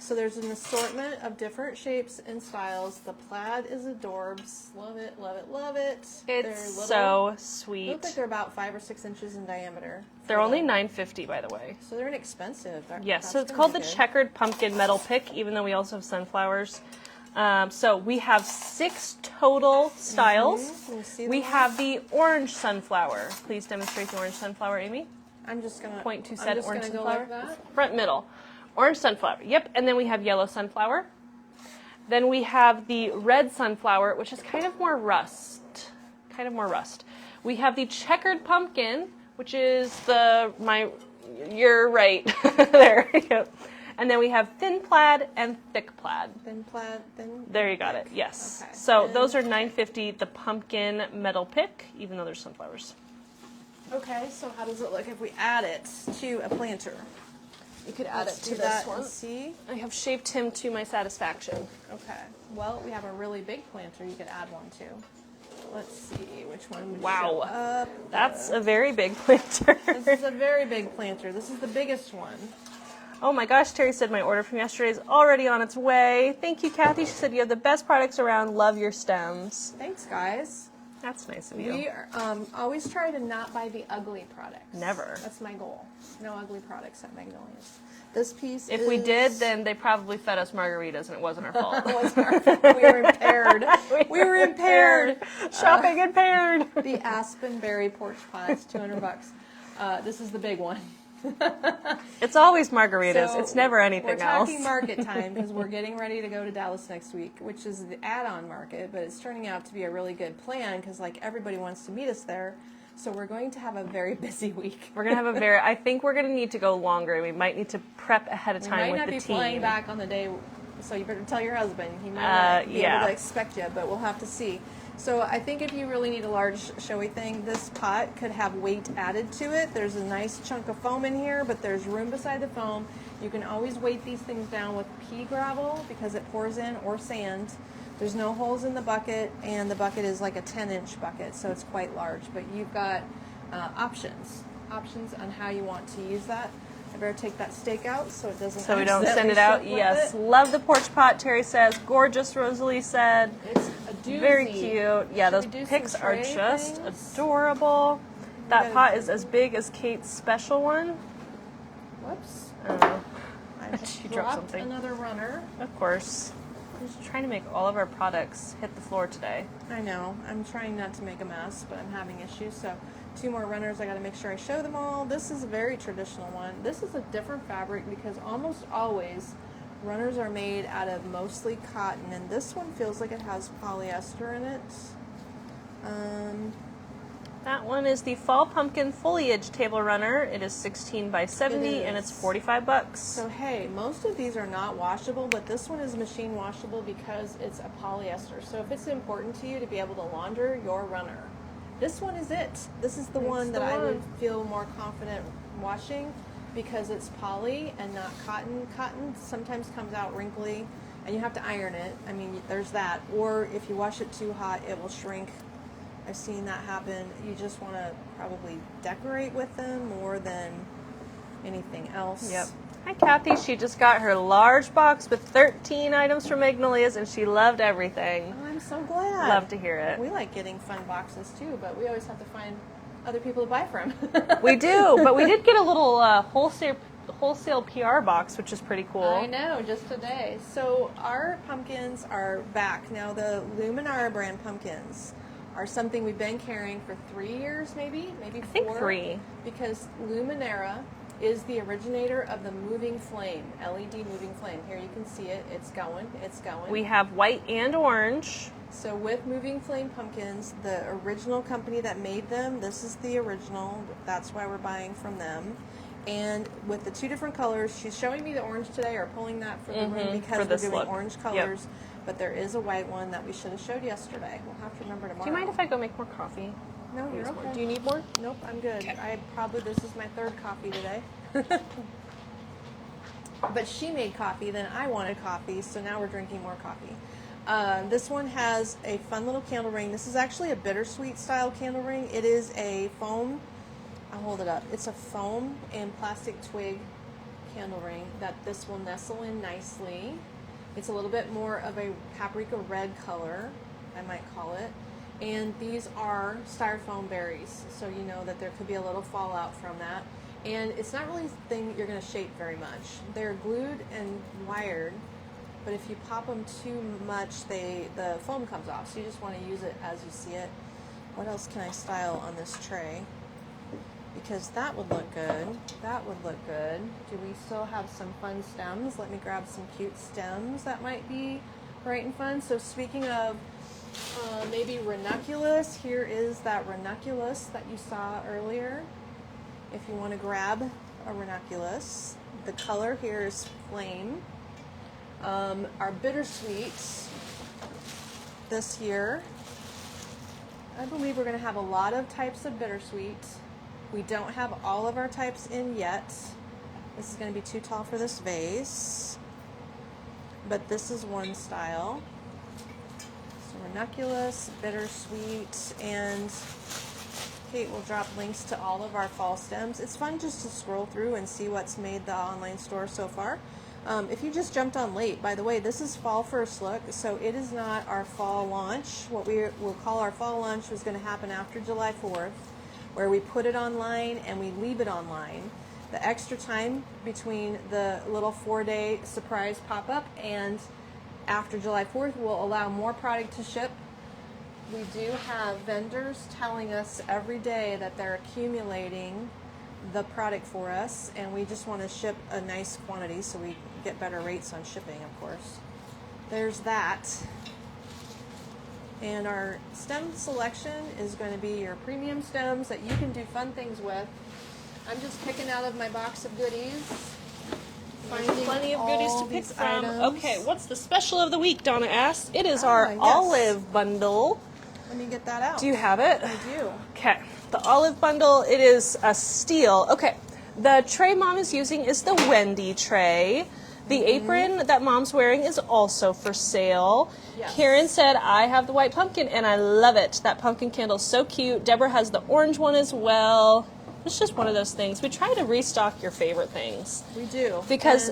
A: So there's an assortment of different shapes and styles. The plaid is adorbs. Love it, love it, love it.
B: It's so
A: They look
B: sweet.
A: like they're about 5 or 6 inches in diameter.
B: They're only $9.50, by the way.
A: So they're inexpensive.
B: Yes, so
A: That's
B: it's
A: gonna
B: called
A: be
B: the
A: good.
B: checkered pumpkin metal pick, even though we also have sunflowers. So we have 6 total styles.
A: Can you see
B: We
A: them all?
B: have the orange sunflower. Please demonstrate the orange sunflower, Amy.
A: I'm just gonna
B: Point to
A: I'm
B: said
A: just
B: orange
A: gonna
B: sunflower.
A: go like that.
B: Front middle. Orange sunflower. Yep, and then we have yellow sunflower. Then we have the red sunflower, which is kind of more rust. We have the checkered pumpkin, which is you're right. There you go. And then we have thin plaid and thick plaid.
A: Thin plaid, thin.
B: There you got it. Yes.
A: Okay.
B: So those are $9.50. The pumpkin metal pick, even though there's sunflowers.
A: Okay, so how does it look if we add it to a planter?
B: You could add
A: Let's
B: it to
A: do
B: this
A: that
B: one.
A: and see.
B: I have shaped him to my satisfaction.
A: Okay. Well, we have a really big planter. You could add one to. Let's see which one would
B: Wow.
A: show up.
B: That's a very big planter.
A: This is a very big planter. This is the biggest one.
B: Oh my gosh, Terry said my order from yesterday is already on its way. Thank you, Kathy. She said you have the best products around. Love your stems.
A: Thanks, guys.
B: That's nice of you.
A: We are, always try to not buy the ugly products.
B: Never.
A: That's my goal. No ugly products at Magnolias. This piece
B: If
A: is...
B: we did, then they probably fed us margaritas and it wasn't our fault.
A: we were impaired. We were impaired.
B: Shopping impaired.
A: The aspen berry porch pots, $200. This is the big one.
B: It's always margaritas.
A: So
B: it's never anything
A: we're talking
B: else.
A: market time because we're getting ready to go to Dallas next week, which is the add-on market, but it's turning out to be a really good plan because like everybody wants to meet us there. So we're going to have a very busy week.
B: We're going to have I think we're going to need to go longer. We might need to prep ahead of
A: We
B: time
A: might
B: with
A: not
B: the
A: be
B: team.
A: flying back on the day, so you better tell your husband. He might not be
B: yeah.
A: able to expect you, but we'll have to see. So I think if you really need a large showy thing, this pot could have weight added to it. There's a nice chunk of foam in here, but there's room beside the foam. You can always weight these things down with pea gravel because it pours in, or sand. There's no holes in the bucket, and the bucket is like a 10-inch bucket, so it's quite large. But you've got options on how you want to use that. I better take that stake out so it doesn't.
B: So we don't
A: accidentally
B: send it out.
A: slip with
B: Yes.
A: it.
B: Love the porch pot, Terry says. Gorgeous, Rosalie said.
A: It's a doozy.
B: Very cute. Yeah,
A: Should
B: those
A: we do some
B: pics are
A: tray
B: just
A: things?
B: adorable. That
A: gotta-
B: pot is as big as Kate's special one.
A: Whoops.
B: I
A: I
B: She dropped
A: dropped
B: something.
A: another runner.
B: Of course. I'm just trying to make all of our products hit the floor today.
A: I know. I'm trying not to make a mess, but I'm having issues. So 2 more runners. I got to make sure I show them all. This is a very traditional one. This is a different fabric because almost always runners are made out of mostly cotton, and this one feels like it has polyester in it.
B: That one is the Fall Pumpkin Foliage Table Runner. It is 16 by 70 and it's $45.
A: So hey, most of these are not washable, but this one is machine washable because it's a polyester. So if it's important to you to be able to launder your runner, this one is it. This is the one that I would feel more confident washing because it's poly and not cotton. Cotton sometimes comes out wrinkly and you have to iron it. I mean, there's that. Or if you wash it too hot, it will shrink. I've seen that happen. You just want to probably decorate with them more than anything else.
B: Yep. Hi, Kathy. She just got her large box with 13 items from Magnolias, and she loved everything.
A: Oh, I'm so glad.
B: Love to hear it.
A: We like getting fun boxes too, but we always have to find other people to buy from.
B: We do, but we did get a little wholesale PR box, which is pretty cool.
A: I know, just today. So our pumpkins are back. Now the Luminara brand pumpkins are something we've been carrying for 3 years, maybe 4.
B: I think 3.
A: Because Luminara is the originator of the moving flame, LED moving flame. Here you can see it. It's going.
B: We have white and orange.
A: So with moving flame pumpkins, the original company that made them, this is the original. That's why we're buying from them. And with the 2 different colors, she's showing me the orange today, or pulling that for the room because we're doing orange colors. Yep. But there is a white one that we should have showed yesterday. We'll have to remember tomorrow.
B: Do you mind if I go make more coffee?
A: No, you're okay.
B: Do you need more?
A: Nope, I'm good.
B: Okay.
A: This is my 3rd coffee today. But she made coffee, then I wanted coffee, so now we're drinking more coffee. This one has a fun little candle ring. This is actually a bittersweet style candle ring. It is a foam, I'll hold it up. It's a foam and plastic twig candle ring that this will nestle in nicely. It's a little bit more of a paprika red color, I might call it. And these are styrofoam berries, so you know that there could be a little fallout from that. And it's not really a thing you're going to shape very much. They're glued and wired, but if you pop them too much, the foam comes off. So you just want to use it as you see it. What else can I style on this tray? Because that would look good. That would look good. Do we still have some fun stems? Let me grab some cute stems that might be bright and fun. So speaking of maybe ranunculus, here is that ranunculus that you saw earlier. If you want to grab a ranunculus, the color here is flame. Our bittersweets this year, I believe we're going to have a lot of types of bittersweet. We don't have all of our types in yet. This is going to be too tall for this vase, but this is one style. So ranunculus, bittersweet, and Kate will drop links to all of our fall stems. It's fun just to scroll through and see what's made the online store so far. If you just jumped on late, by the way, this is fall first look, so it is not our fall launch. What we will call our fall launch was going to happen after July 4th, where we put it online and we leave it online. The extra time between the little 4-day surprise pop-up and after July 4th will allow more product to ship. We do have vendors telling us every day that they're accumulating the product for us, and we just want to ship a nice quantity so we get better rates on shipping, of course. There's that. And our stem selection is going to be your premium stems that you can do fun things with. I'm just picking out of my box of goodies.
B: Finding plenty of goodies to pick from.
A: Items.
B: Okay, what's the special of the week, Donna asks? It is our olive bundle.
A: Let me get that out.
B: Do you have it?
A: I do.
B: Okay, the olive bundle, it is a steal. Okay, the tray Mom is using is the Wendy tray. The apron that Mom's wearing is also for sale.
A: Yes.
B: Karen said, I have the white pumpkin and I love it. That pumpkin candle's so cute. Deborah has the orange one as well. It's just one of those things. We try to restock your favorite things.
A: We do.
B: Because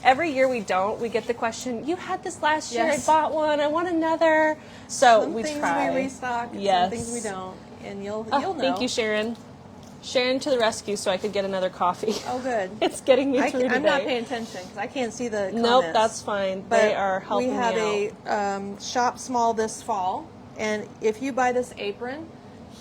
B: every year we don't. We get the question, you had this last year.
A: Yes.
B: I bought one. I want another. So
A: some
B: we
A: things
B: try.
A: we restock,
B: yes.
A: some things we don't. And you'll know.
B: Thank you, Sharon. Sharon to the rescue so I could get another coffee.
A: Oh, good.
B: It's getting me through today.
A: I'm not paying attention because I can't see the comments.
B: Nope, that's fine.
A: But
B: they are helping me out.
A: We have a shop small this fall, and if you buy this apron,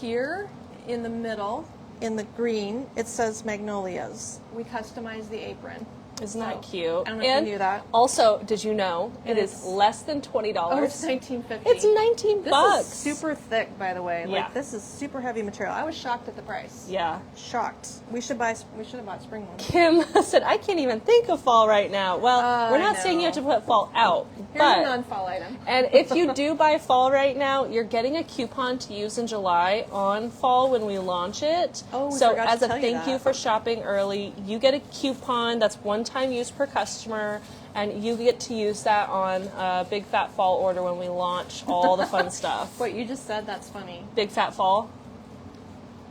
A: here in the middle, in the green, it says Magnolias. We customize the apron.
B: Isn't that
A: So,
B: cute?
A: I don't know if you knew that.
B: Also, did you know it is
A: is-
B: less than $20?
A: Oh, it's $19.50.
B: It's $19
A: This
B: bucks.
A: is super thick, by the way.
B: Yeah.
A: Like, this is super heavy material. I was shocked at the price.
B: Yeah.
A: Shocked. We should have bought spring ones.
B: Kim said, I can't even think of fall right now. Well, we're not
A: I
B: saying you have to
A: know.
B: put fall out.
A: Here's a
B: but
A: non-fall item.
B: And if you do buy fall right now, you're getting a coupon to use in July on fall when we launch it.
A: Oh, we
B: so
A: forgot to
B: as a
A: tell you
B: thank you
A: that.
B: for shopping early, you get a coupon that's one-time use per customer, and you get to use that on a Big Fat Fall order when we launch all the fun stuff.
A: What you just said, that's funny.
B: Big Fat Fall?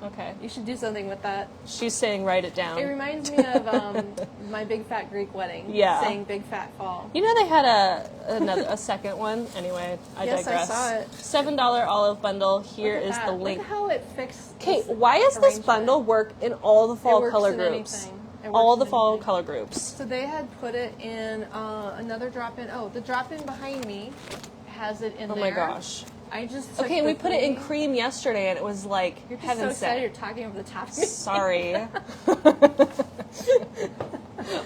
B: Okay.
A: You should do something with that.
B: She's saying write it down.
A: It reminds me of my big fat Greek wedding.
B: Yeah.
A: Saying big fat fall.
B: You know they had a second one? Anyway, I
A: Yes, I
B: digress.
A: saw it.
B: $7 olive bundle. Here
A: Look at
B: is
A: that.
B: the link.
A: Look at how it fixed.
B: Kate, why does this bundle work in all the fall
A: works
B: color
A: in
B: groups?
A: anything. It
B: All
A: works
B: the
A: in
B: fall
A: anything.
B: color groups.
A: So they had put it in another drop-in. Oh, the drop-in behind me has it in
B: Oh
A: there.
B: my gosh.
A: I just took
B: Okay,
A: the
B: we put it in
A: green.
B: cream yesterday, and it was like
A: You're just
B: heaven
A: so excited you're
B: sent.
A: talking over the top of me.
B: Sorry.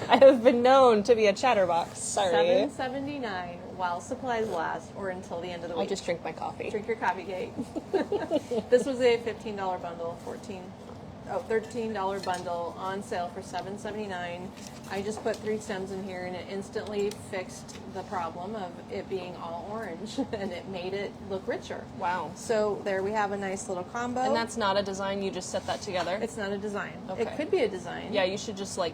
B: I have been known to be a chatterbox. Sorry.
A: $7.79 while supplies last, or until the end of the
B: I
A: week.
B: just drink my coffee.
A: Drink your coffee, Kate. This was a $15 bundle, $13 bundle on sale for $7.79. I just put 3 stems in here, and it instantly fixed the problem of it being all orange, and it made it look richer.
B: Wow.
A: So there we have a nice little combo.
B: And that's not a design, you just set that together?
A: It's not a design.
B: Okay.
A: It could be a design.
B: Yeah, you should just like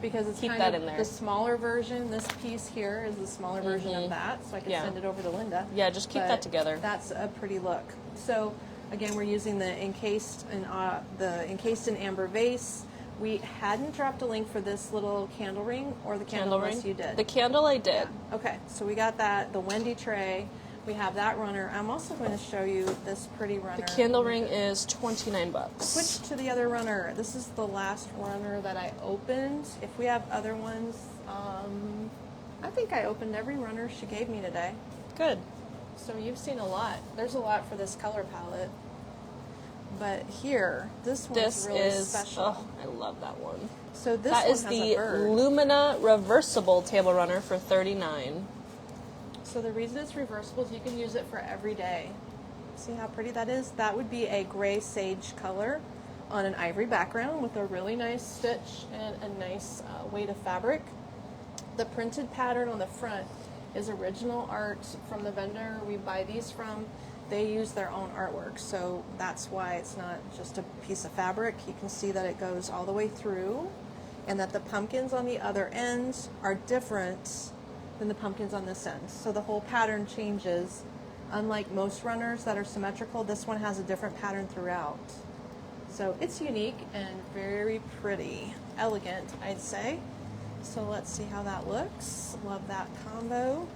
A: Because it's
B: keep
A: kind
B: that
A: of
B: in there.
A: the smaller version. This piece here is the smaller version of that, so I can
B: Yeah.
A: send it over to Linda.
B: Yeah, just keep
A: But
B: that together.
A: That's a pretty look. So again, we're using the encased in amber vase. We hadn't dropped a link for this little candle ring or the candle
B: ring.
A: unless you did.
B: The candle I did.
A: Okay, so we got that. The Wendy tray. We have that runner. I'm also going to show you this pretty runner.
B: The candle ring is $29.
A: Switch to the other runner. This is the last runner that I opened. If we have other ones, I think I opened every runner she gave me today.
B: Good.
A: So you've seen a lot. There's a lot for this color palette. But here, this one's
B: This
A: really
B: is,
A: special.
B: oh, I love that one.
A: So this
B: That
A: one
B: is
A: has
B: the
A: a bird.
B: Lumina reversible table runner for $39.
A: So the reason it's reversible is you can use it for every day. See how pretty that is? That would be a gray sage color on an ivory background with a really nice stitch and a nice weight of fabric. The printed pattern on the front is original art from the vendor we buy these from. They use their own artwork, so that's why it's not just a piece of fabric. You can see that it goes all the way through, and that the pumpkins on the other end are different than the pumpkins on this end. So the whole pattern changes. Unlike most runners that are symmetrical, this one has a different pattern throughout. So it's unique and very pretty. Elegant, I'd say. So let's see how that looks. Love that combo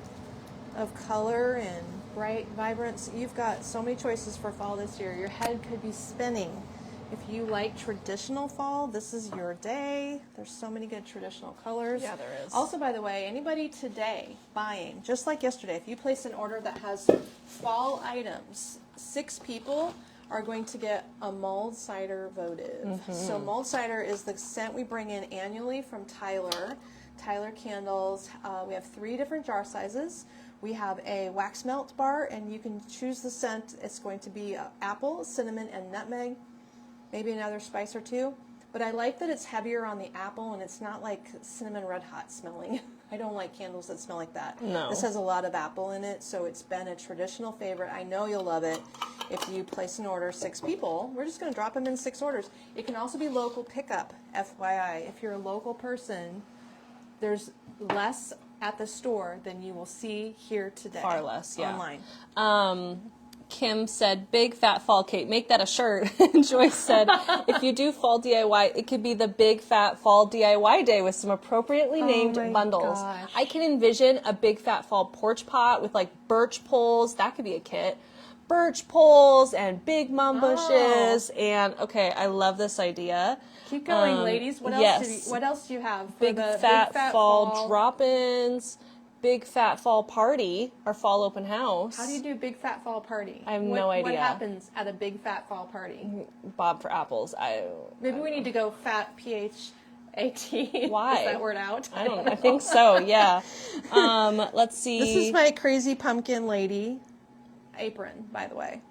A: of color and bright vibrance. You've got so many choices for fall this year. Your head could be spinning. If you like traditional fall, this is your day. There's so many good traditional colors.
B: Yeah, there is.
A: Also, by the way, anybody today buying, just like yesterday, if you place an order that has fall items, 6 people are going to get a mulled cider votive. So mulled cider is the scent we bring in annually from Tyler Candles. We have 3 different jar sizes. We have a wax melt bar, and you can choose the scent. It's going to be apple, cinnamon, and nutmeg, maybe another spice or 2. But I like that it's heavier on the apple, and it's not like cinnamon red hot smelling. I don't like candles that smell like that.
B: No.
A: This has a lot of apple in it, so it's been a traditional favorite. I know you'll love it. If you place an order, 6 people, we're just going to drop them in 6 orders. It can also be local pickup, FYI. If you're a local person, there's less at the store than you will see here today.
B: Far less, yeah.
A: Online.
B: Kim said, big fat fall cake, make that a shirt. And Joyce said, if you do fall DIY, it could be the big fat fall DIY day with some appropriately named
A: my
B: bundles.
A: gosh.
B: I can envision a big fat fall porch pot with like birch poles. That could be a kit. Birch poles and big mum bushes. And okay, I love this idea.
A: Keep going, ladies. What else?
B: yes.
A: What else do you have? For
B: Big
A: the
B: fat,
A: big fat
B: fall drop-ins. Big fat fall party, our fall open house.
A: How do you do big fat fall party?
B: I have no idea.
A: What happens at a big fat fall party?
B: Bob for apples.
A: Maybe we need to go fat AT.
B: Why?
A: Is that word out?
B: I don't know. I think so, yeah. Let's see.
A: This is my Crazy Pumpkin Lady apron, by the way.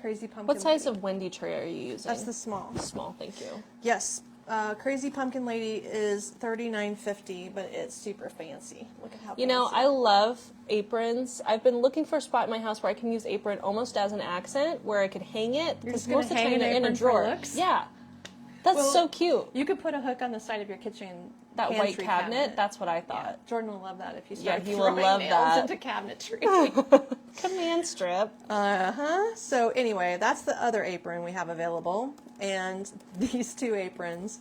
A: Crazy Pumpkin
B: What size
A: Lady.
B: of Wendy tray are you using?
A: That's the small.
B: Small, thank you.
A: Yes. Crazy Pumpkin Lady is $39.50, but it's super fancy. Look at how fancy.
B: You know, I love aprons. I've been looking for a spot in my house where I can use apron almost as an accent, where I could hang it. Because most of the time they're in a drawer. Yeah. That's so cute.
A: You could put a hook on the side of your kitchen.
B: That white cabinet, that's what I thought.
A: Yeah. Jordan will love that if you start
B: he will
A: throwing
B: love
A: nails
B: that.
A: into cabinetry.
B: Command strip.
A: So anyway, that's the other apron we have available. And these two aprons,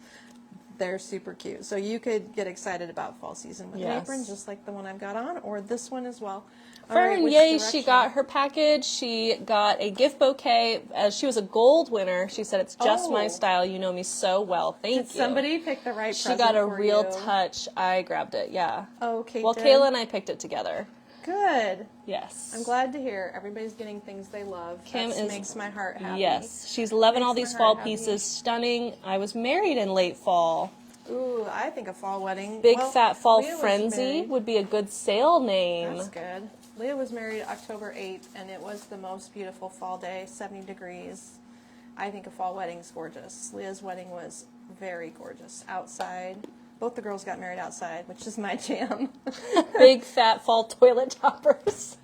A: they're super cute. So you could get excited about fall season with an apron, just like the one I've got on, or this one as well.
B: Fern, yay, she got her package. She got a gift bouquet. She was a gold winner. She said, it's just my style. You know me so well. Thank you.
A: Did somebody pick the right present
B: She got a
A: for
B: real
A: you?
B: touch. I grabbed it, yeah.
A: Oh, Kate
B: Well,
A: did?
B: Kayla and I picked it together.
A: Good.
B: Yes.
A: I'm glad to hear everybody's getting things they love.
B: Kim
A: makes my heart happy.
B: Yes. She's loving all
A: Makes
B: these
A: my
B: fall
A: heart happy.
B: pieces. Stunning. I was married in late fall.
A: Ooh, I think a fall wedding.
B: Big Fat Fall
A: Leah was
B: Frenzy
A: married.
B: would be a good sale name.
A: That's good. Leah was married October 8th, and it was the most beautiful fall day, 70 degrees. I think a fall wedding's gorgeous. Leah's wedding was very gorgeous outside. Both the girls got married outside, which is my jam.
B: Big Fat Fall Toilet Toppers.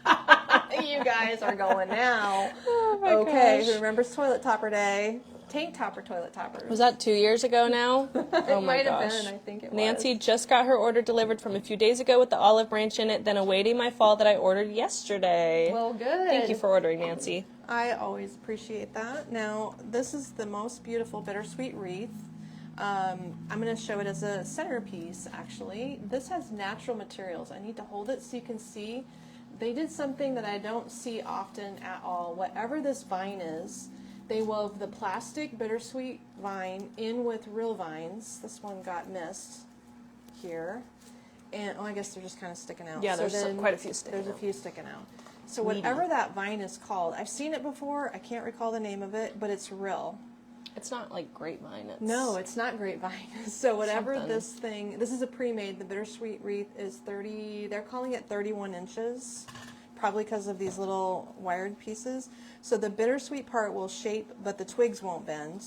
A: You guys are going now.
B: Oh my
A: Okay,
B: gosh.
A: who remembers Toilet Topper Day? Tank Topper Toilet Toppers.
B: Was that 2 years ago now? Oh my
A: might have
B: gosh.
A: been, I think it
B: Nancy
A: was.
B: just got her order delivered from a few days ago with the olive branch in it, then awaiting my fall that I ordered yesterday.
A: Well, good.
B: Thank you for ordering, Nancy.
A: I always appreciate that. Now, this is the most beautiful bittersweet wreath. I'm going to show it as a centerpiece, actually. This has natural materials. I need to hold it so you can see. They did something that I don't see often at all. Whatever this vine is, they wove the plastic bittersweet vine in with real vines. This one got missed here. And, I guess they're just kind of sticking out.
B: Yeah, there's quite a few sticking out.
A: There's a few sticking out. So whatever that vine is called, I've seen it before. I can't recall the name of it, but it's real.
B: It's not like grapevine.
A: No, it's not grapevine. So whatever
B: something.
A: this is a pre-made. The bittersweet wreath is 30, they're calling it 31 inches, probably because of these little wired pieces. So the bittersweet part will shape, but the twigs won't bend.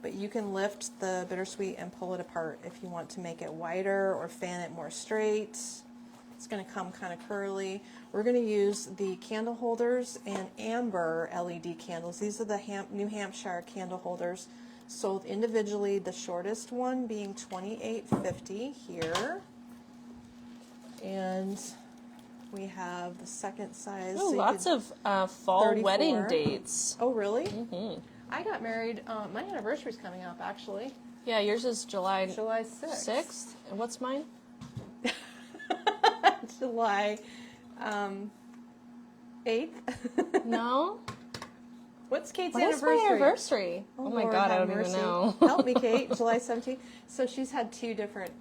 A: But you can lift the bittersweet and pull it apart if you want to make it wider or fan it more straight. It's going to come kind of curly. We're going to use the candle holders and amber LED candles. These are the New Hampshire candle holders, sold individually, the shortest one being $28.50 here. And we have the second size.
B: Ooh,
A: so
B: lots of fall
A: 34.
B: wedding dates.
A: Oh, really?
B: Mm-hmm.
A: I got married, my anniversary's coming up, actually.
B: Yeah, yours is July
A: 6th.
B: 6th. And what's mine?
A: July 8th.
B: No.
A: What's Kate's
B: What is
A: anniversary?
B: my anniversary? Oh my
A: Lord,
B: God, I
A: have
B: don't even
A: mercy.
B: know.
A: Help me, Kate. July 17th. So she's had three different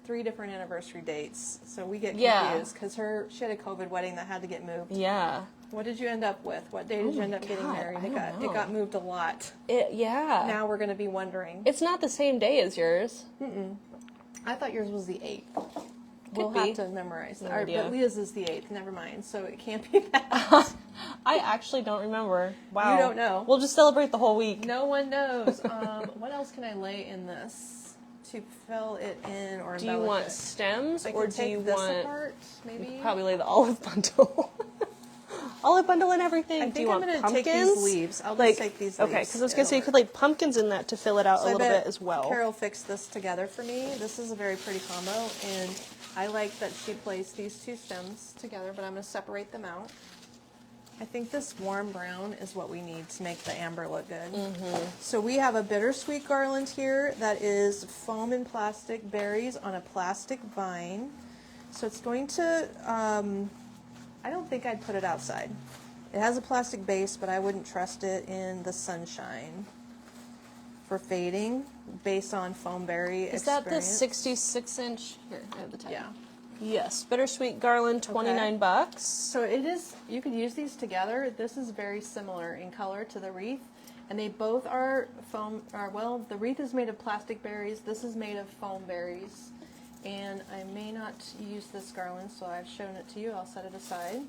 A: anniversary dates. So we get confused because she had a COVID wedding that had to get moved.
B: Yeah.
A: What did you end up with? What day did you end up getting married? It got moved a lot.
B: Yeah.
A: Now we're going to be wondering.
B: It's not the same day as yours.
A: I thought yours was the 8th. We'll
B: be.
A: have to memorize that.
B: idea.
A: But Leah's is the 8th. Never mind. So it can't be that.
B: I actually don't remember. Wow.
A: You don't know.
B: We'll just celebrate the whole week.
A: No one knows. What else can I lay in this to fill it in or embellish
B: Do you want
A: it?
B: stems
A: I
B: or
A: can
B: do
A: take
B: you
A: this
B: want...
A: apart, maybe?
B: Probably lay the olive bundle. Olive bundle and everything.
A: I
B: Do
A: think
B: you
A: I'm
B: want
A: going to
B: pumpkins?
A: take these leaves. I'll just take these leaves.
B: Okay, because I was going to say you could lay pumpkins in that to fill it out a
A: So I
B: little
A: bet
B: bit as well.
A: Carol fixed this together for me. This is a very pretty combo, and I like that she placed these two stems together, but I'm going to separate them out. I think this warm brown is what we need to make the amber look good. So we have a bittersweet garland here that is foam and plastic berries on a plastic vine. So it's going to, I don't think I'd put it outside. It has a plastic base, but I wouldn't trust it in the sunshine for fading based on foam berry
B: Is that the
A: experience.
B: 66-inch? Here, I have the tag.
A: Yeah.
B: Yes, bittersweet garland, $29.
A: So it is, you could use these together. This is very similar in color to the wreath. And they both are foam, well, the wreath is made of plastic berries. This is made of foam berries. And I may not use this garland, so I've shown it to you. I'll set it aside.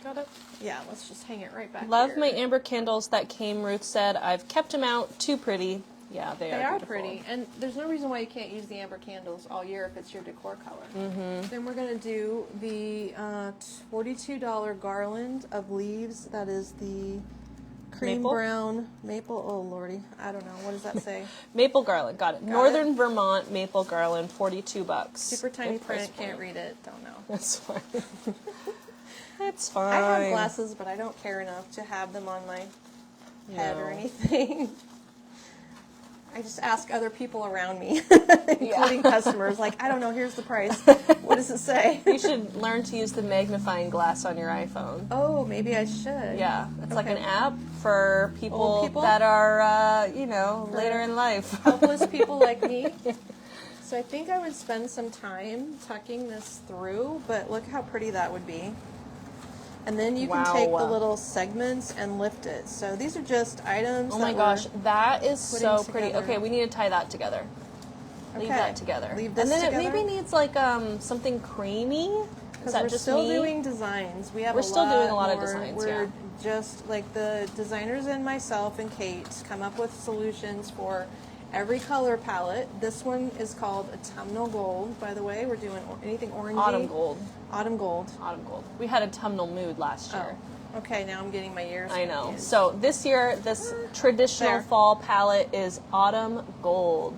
B: Got it.
A: Yeah, let's just hang it right back
B: Love
A: here.
B: my amber candles that came, Ruth said. I've kept them out. Too pretty. Yeah, they are beautiful.
A: Pretty. And there's no reason why you can't use the amber candles all year if it's your decor color. Mm-hmm. Then we're going to do the $42 garland of leaves. That is the cream
B: Maple?
A: brown maple. Oh, Lordy. I don't know. What does that say?
B: Maple garland. Got it. Northern Vermont maple garland, $42.
A: Super tiny
B: Good price
A: print. Can't
B: point.
A: read it. Don't know.
B: That's fine. That's fine.
A: I have glasses, but I don't care enough to have them on my head or anything. I just ask other people around me, including customers, like, I don't know, here's the price. What does it say?
B: You should learn to use the magnifying glass on your iPhone.
A: Oh, maybe I should.
B: Yeah, it's like an app for
A: Old
B: people that are, later in life.
A: Helpless people like me. So I think I would spend some time tucking this through, but look how pretty that would be. And then you can take the little segments and lift it. So these are just items.
B: Oh my gosh, that is so pretty. Okay, we need to tie that together. Leave that together.
A: Leave this
B: and then
A: together.
B: it maybe needs like something creamy. Is that
A: we're
B: just
A: still
B: me?
A: doing designs.
B: We're still doing a lot of designs,
A: We're just like the designers and myself and Kate come up with solutions for every color palette. This one is called autumnal gold, by the way. We're doing anything orangey.
B: Autumn gold.
A: Autumn gold.
B: Autumn gold. We had autumnal mood last year.
A: Oh, okay. Now I'm getting my ears
B: I know.
A: confused.
B: So this year, this traditional fall palette is autumn gold.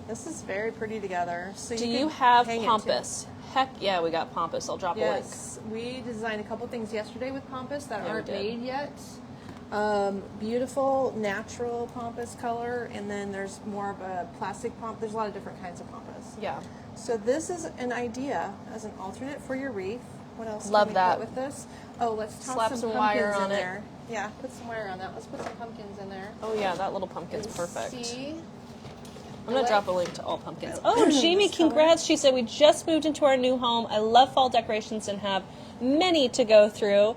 A: This is very pretty together. So
B: Do
A: you
B: you
A: can
B: have
A: hang it, too.
B: Pampas? Heck yeah, we got Pampas. I'll drop a link.
A: Yes, we designed a couple things yesterday with Pampas that
B: Yeah, we
A: aren't
B: did.
A: made yet. Beautiful natural Pampas color, and then there's more of a plastic Pampas. There's a lot of different kinds of Pampas.
B: Yeah.
A: So this is an idea as an alternate for your wreath. What else
B: Love
A: can we
B: that.
A: put with this? Oh, let's toss
B: Slap
A: some
B: some
A: pumpkins
B: wire on
A: in
B: it.
A: there. Yeah, put some wire on that. Let's put some pumpkins in there.
B: Oh yeah, that little pumpkin's
A: And
B: perfect.
A: See?
B: I'm going to drop a link to all pumpkins.
A: Oh,
B: Oh, Jamie,
A: this color.
B: congrats. She said, we just moved into our new home. I love fall decorations and have many to go through,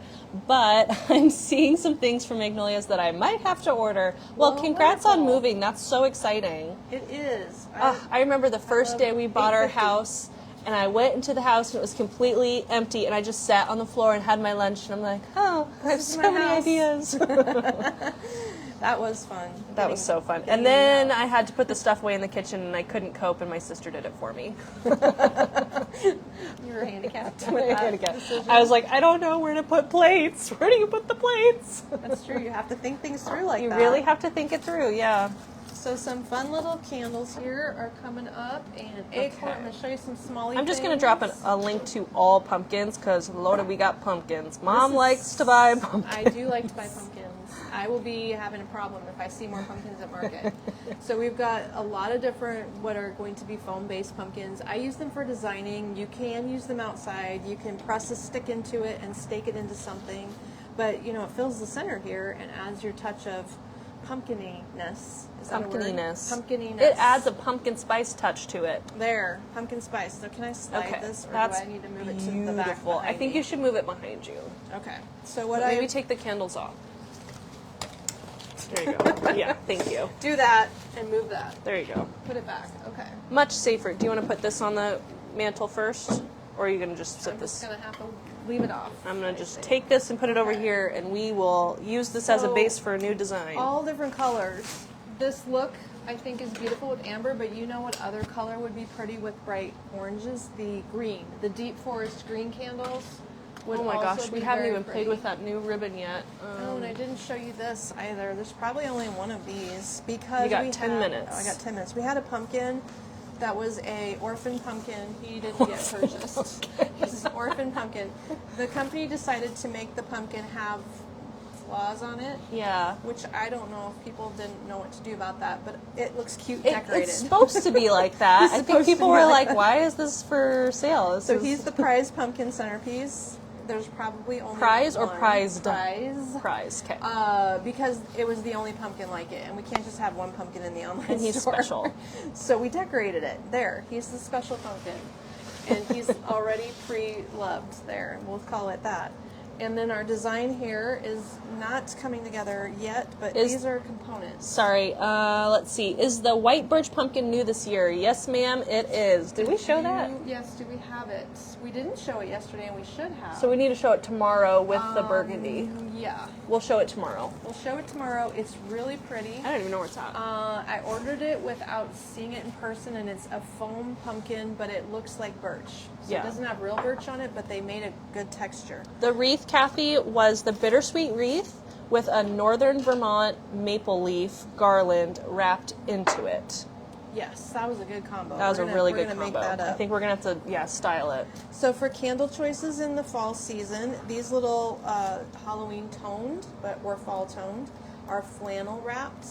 B: but I'm seeing some things from Magnolias that I might have to order. Well, congrats on
A: wonderful.
B: moving. That's so exciting.
A: It is.
B: I remember the first
A: love
B: day we bought our
A: 850.
B: house, and I went into the house, and it was completely empty, and I just sat on the floor and had my lunch, and I'm like, oh, I have
A: This is
B: so
A: my
B: many
A: house.
B: ideas.
A: That was fun.
B: That was so fun.
A: getting
B: And then
A: it out.
B: I had to put the stuff away in the kitchen, and I couldn't cope, and my sister did it for me.
A: You were handicapped with that decision.
B: I was like, I don't know where to put plates. Where do you put the plates?
A: That's true. You have to think things through like
B: You
A: that.
B: really have to think it through, yeah.
A: So some fun little candles here are coming up, and acorn. I'm going to show you some small.
B: I'm just going to drop a link to all pumpkins, because, Lord, we got pumpkins. Mom likes to buy pumpkins.
A: I do like to buy pumpkins. I will be having a problem if I see more pumpkins at market. So we've got a lot of different what are going to be foam-based pumpkins. I use them for designing. You can use them outside. You can press a stick into it and stake it into something. But, you know, it fills the center here and adds your touch of pumpkininess. Is that a word?
B: Pumpkininess.
A: Pumpkininess.
B: It adds a pumpkin spice touch to it.
A: There, pumpkin spice. So can I slide
B: Okay,
A: this, or
B: that's
A: do I need to move it to the back
B: beautiful. I
A: behind
B: think
A: me?
B: you should move it behind you.
A: Okay. So what
B: Maybe
A: I
B: take the candles off. There you go. Yeah, thank you.
A: do that and move that.
B: There you go.
A: Put it back. Okay.
B: Much safer. Do you want to put this on the mantle first, or are you going to just sit
A: I'm
B: this?
A: just gonna have to leave it off.
B: I'm going to just take this and put it over here, and we will use this as a
A: So,
B: base for a new design.
A: All different colors. This look, I think, is beautiful with amber, but you know what other color would be pretty with bright oranges? The green. The deep forest green candles would
B: Oh my
A: also
B: gosh, we
A: be
B: haven't
A: very
B: even played
A: pretty.
B: with that new ribbon yet.
A: Oh, and I didn't show you this either. There's probably only one of these because
B: You got
A: we
B: 10
A: had-
B: minutes.
A: Oh, I got 10 minutes. We had a pumpkin that was a orphan pumpkin. He didn't get purchased. He's an orphan pumpkin. The company decided to make the pumpkin have flaws on it,
B: Yeah.
A: which I don't know if people didn't know what to do about that, but it looks cute
B: It-
A: decorated.
B: it's supposed to be like that.
A: It's
B: I think
A: supposed to
B: people
A: be
B: were
A: like
B: like, why is this for sale? This
A: So
B: is
A: he's the prize pumpkin centerpiece. There's probably only
B: prize or
A: one.
B: prized?
A: Prize.
B: Prize. Okay.
A: Because it was the only pumpkin like it, and we can't just have one pumpkin in the online
B: And he's
A: store.
B: special.
A: So we decorated it. There, he's the special pumpkin, and he's already pre-loved there, and we'll call it that. And then our design here is not coming together yet, but these are components.
B: Sorry, let's see. Is the white birch pumpkin new this year? Yes, ma'am, it is. Did we show that?
A: Yes, do we have it? We didn't show it yesterday, and we should have.
B: So we need to show it tomorrow with the burgundy.
A: Yeah.
B: We'll show it tomorrow.
A: We'll show it tomorrow. It's really pretty.
B: I don't even know where it's at.
A: I ordered it without seeing it in person, and it's a foam pumpkin, but it looks like birch. So
B: Yeah.
A: It doesn't have real birch on it, but they made a good texture.
B: The wreath, Kathy, was the bittersweet wreath with a northern Vermont maple leaf garland wrapped into it.
A: Yes, that was a good combo.
B: That was a really good
A: combo.
B: combo.
A: Make that up.
B: I think we're going to have to, style it.
A: So for candle choices in the fall season, these little Halloween toned, or fall toned, are flannel wrapped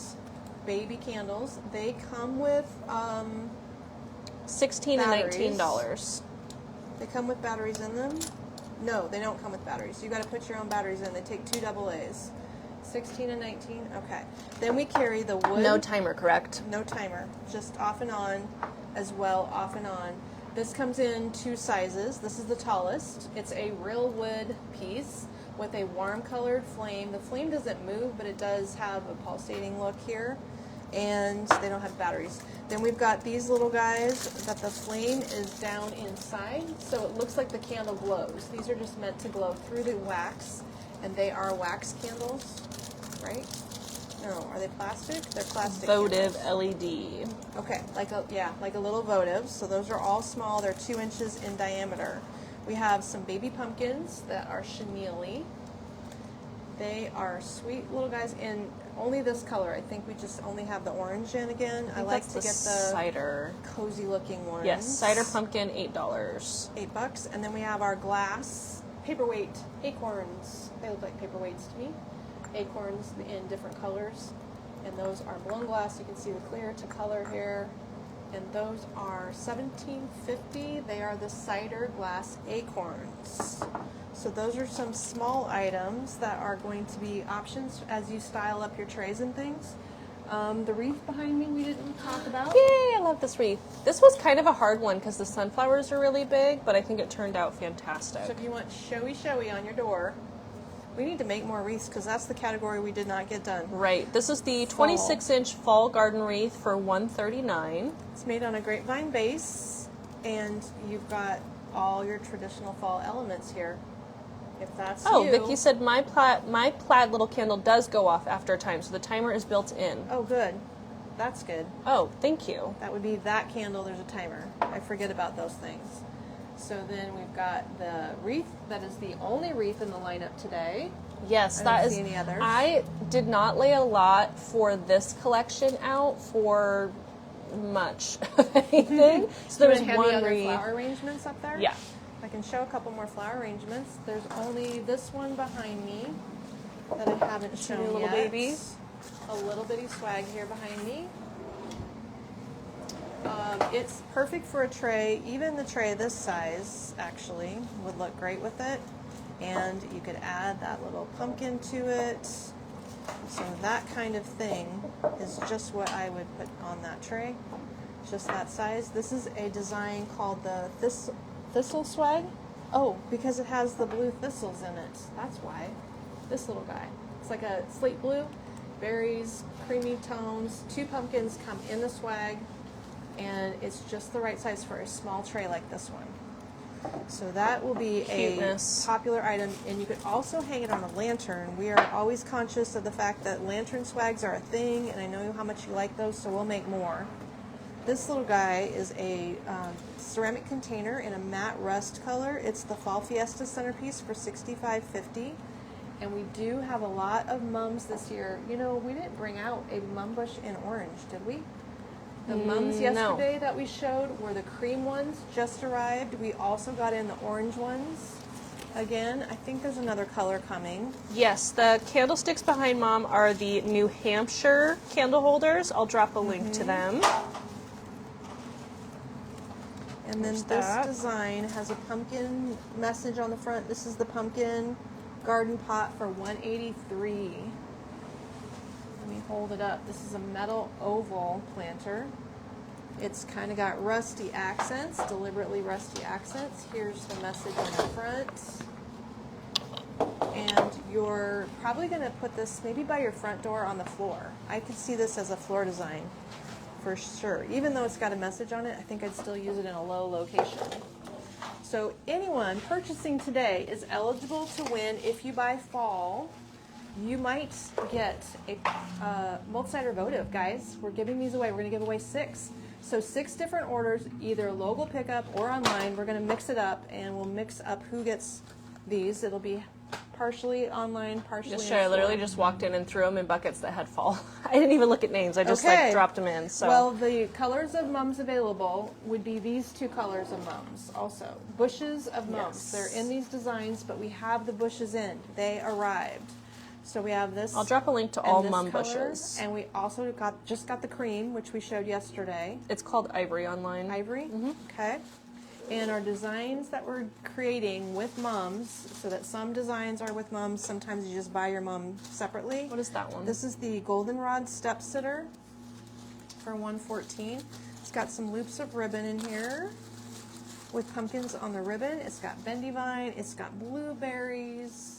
A: baby candles. They come with
B: $16 and $19.
A: They come with batteries in them. No, they don't come with batteries. You got to put your own batteries in. They take 2 AA's. 16 and 19. Okay. Then we carry the wood.
B: No timer, correct?
A: No timer. Just off and on as well, off and on. This comes in 2 sizes. This is the tallest. It's a real wood piece with a warm colored flame. The flame doesn't move, but it does have a pulsating look here. And they don't have batteries. Then we've got these little guys that the flame is down inside, so it looks like the candle glows. These are just meant to glow through the wax, and they are wax candles, right? No, are they plastic? They're plastic.
B: Votive
A: candles.
B: LED.
A: Okay, like a little votive. So those are all small. They're 2 inches in diameter. We have some baby pumpkins that are chenille. They are sweet little guys in only this color. I think we just only have the orange in again. I like to get the
B: cider
A: cozy looking ones.
B: Yes, cider pumpkin, $8.
A: $8. And then we have our glass paperweight acorns. They look like paperweights to me. Acorns in different colors. And those are blown glass. You can see the clear to color here. And those are $17.50. They are the cider glass acorns. So those are some small items that are going to be options as you style up your trays and things. The wreath behind me we didn't talk about.
B: Yay, I love this wreath. This was kind of a hard one because the sunflowers are really big, but I think it turned out fantastic.
A: So if you want showy on your door, we need to make more wreaths because that's the category we did not get done.
B: Right. This is the 26-inch fall garden wreath for $139.
A: It's made on a grapevine base, and you've got all your traditional fall elements here. If that's you.
B: Vicky said my plaid little candle does go off after a time, so the timer is built in.
A: Oh, good. That's good.
B: Oh, thank you.
A: That would be that candle. There's a timer. I forget about those things. So then we've got the wreath. That is the only wreath in the lineup today.
B: Yes,
A: I don't see any others.
B: I did not lay a lot for this collection out for much of anything. So there was one
A: other
B: wreath.
A: Flower arrangements up there.
B: Yeah.
A: I can show a couple more flower arrangements. There's only this one behind me that I haven't shown
B: little
A: yet.
B: baby.
A: A little bitty swag here behind me. It's perfect for a tray. Even the tray this size actually would look great with it. And you could add that little pumpkin to it. So that kind of thing is just what I would put on that tray. Just that size. This is a design called the Thistle swag? Oh, because it has the blue thistles in it. That's why. This little guy. It's like a slate blue, berries, creamy tones. 2 pumpkins come in the swag, and it's just the right size for a small tray like this one. So that will be
B: Cuteness.
A: a popular item, and you could also hang it on a lantern. We are always conscious of the fact that lantern swags are a thing, and I know how much you like those, so we'll make more. This little guy is a ceramic container in a matte rust color. It's the Fall Fiesta centerpiece for $65.50. And we do have a lot of mums this year. You know, we didn't bring out a mum bush in orange, did we? The mums yesterday that we showed were the cream ones, just arrived. We also got in the orange ones. Again, I think there's another color coming.
B: Yes, the candlesticks behind Mom are the New Hampshire candle holders. I'll drop a link to them.
A: And then this design has a pumpkin message on the front. This is the pumpkin garden pot for $183. Let me hold it up. This is a metal oval planter. It's kind of got rusty accents, deliberately rusty accents. Here's the message on the front. and you're probably going to put this maybe by your front door on the floor. I could see this as a floor design for sure. Even though it's got a message on it, I think I'd still use it in a low location. So anyone purchasing today is eligible to win. If you buy fall, you might get a multi-sider votive, guys. We're giving these away. We're going to give away 6. So 6 different orders, either local pickup or online. We're going to mix it up, and we'll mix up who gets these. It'll be partially online, partially in
B: I literally just walked in and threw them in buckets that had fall. I didn't even look at names. I just like dropped them in. So
A: well, the colors of mums available would be these 2 colors of mums also. Bushes of mums.
B: Yes.
A: They're in these designs, but we have the bushes in. They arrived. So we have this.
B: I'll drop a link to all mum bushes.
A: And we also just got the cream, which we showed yesterday.
B: It's called Ivory online.
A: Ivory? Mm-hmm. Okay. And our designs that we're creating with mums, so that some designs are with mums, sometimes you just buy your mum separately.
B: What is that one?
A: This is the Goldenrod Step Sitter for $114. It's got some loops of ribbon in here with pumpkins on the ribbon. It's got bendy vine. It's got blueberries.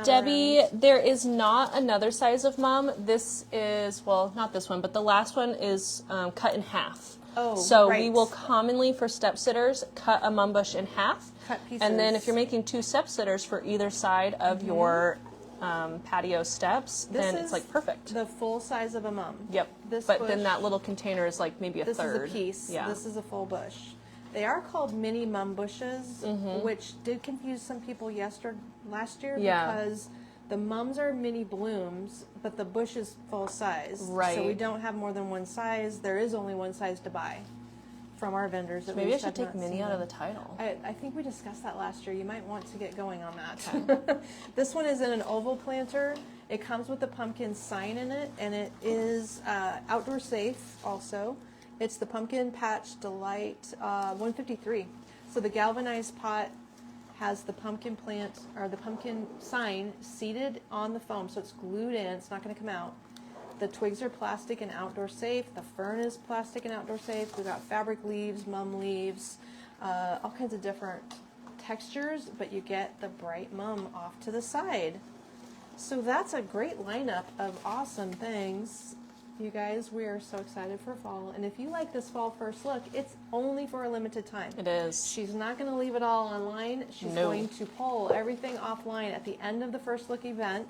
B: Debbie, there is not another size of mum. This is, well, not this one, but the last one is cut in half.
A: Oh,
B: so
A: right.
B: we will commonly, for step sitters, cut a mum bush in half.
A: Cut pieces.
B: And then if you're making 2 step sitters for either side of your patio steps, then it's like perfect.
A: The full size of a mum.
B: Yep.
A: But
B: then that little container is like maybe a third.
A: This is a piece.
B: Yeah.
A: This is a full bush. They are called mini mum bushes, which did confuse some people last year because the mums are mini blooms, but the bush is full size.
B: Right.
A: So we don't have more than one size. There is only one size to buy from our vendors.
B: So maybe I should take mini out of the title.
A: I think we discussed that last year. You might want to get going on that. This one is in an oval planter. It comes with the pumpkin sign in it, and it is outdoor safe also. It's the Pumpkin Patch Delight 153. So the galvanized pot has the pumpkin plant or the pumpkin sign seated on the foam, so it's glued in. It's not going to come out. The twigs are plastic and outdoor safe. The fern is plastic and outdoor safe. We've got fabric leaves, mum leaves, all kinds of different textures, but you get the bright mum off to the side. So that's a great lineup of awesome things. You guys, we are so excited for fall. And if you like this fall first look, it's only for a limited time.
B: It is.
A: She's not going to leave it all online. She's going to pull everything offline at the end of the first look event,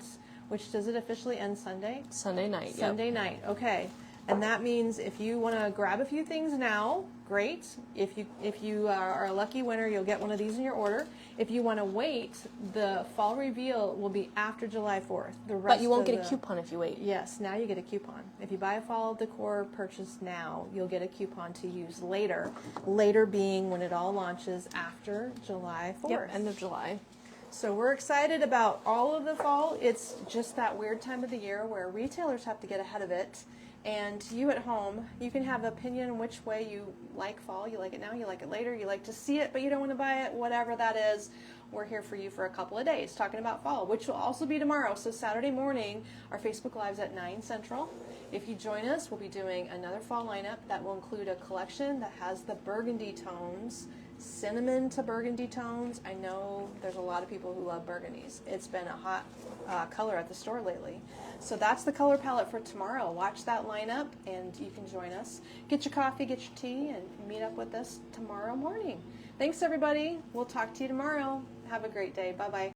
A: which does it officially end Sunday?
B: Sunday night.
A: Sunday night. Okay. And that means if you want to grab a few things now, great. If you are a lucky winner, you'll get one of these in your order. If you want to wait, the fall reveal will be after July 4th.
B: But you won't get a coupon if you wait.
A: Yes, now you get a coupon. If you buy a fall decor purchase now, you'll get a coupon to use later. Later being when it all launches after July 4th.
B: Yep, end of July.
A: So we're excited about all of the fall. It's just that weird time of the year where retailers have to get ahead of it. And you at home, you can have opinion which way you like fall. You like it now, you like it later, you like to see it, but you don't want to buy it, whatever that is. We're here for you for a couple of days talking about fall, which will also be tomorrow. So Saturday morning, our Facebook Live's at 9 Central. If you join us, we'll be doing another fall lineup that will include a collection that has the burgundy tones, cinnamon to burgundy tones. I know there's a lot of people who love burgundies. It's been a hot color at the store lately. So that's the color palette for tomorrow. Watch that lineup and you can join us. Get your coffee, get your tea, and meet up with us tomorrow morning. Thanks, everybody. We'll talk to you tomorrow. Have a great day. Bye-bye.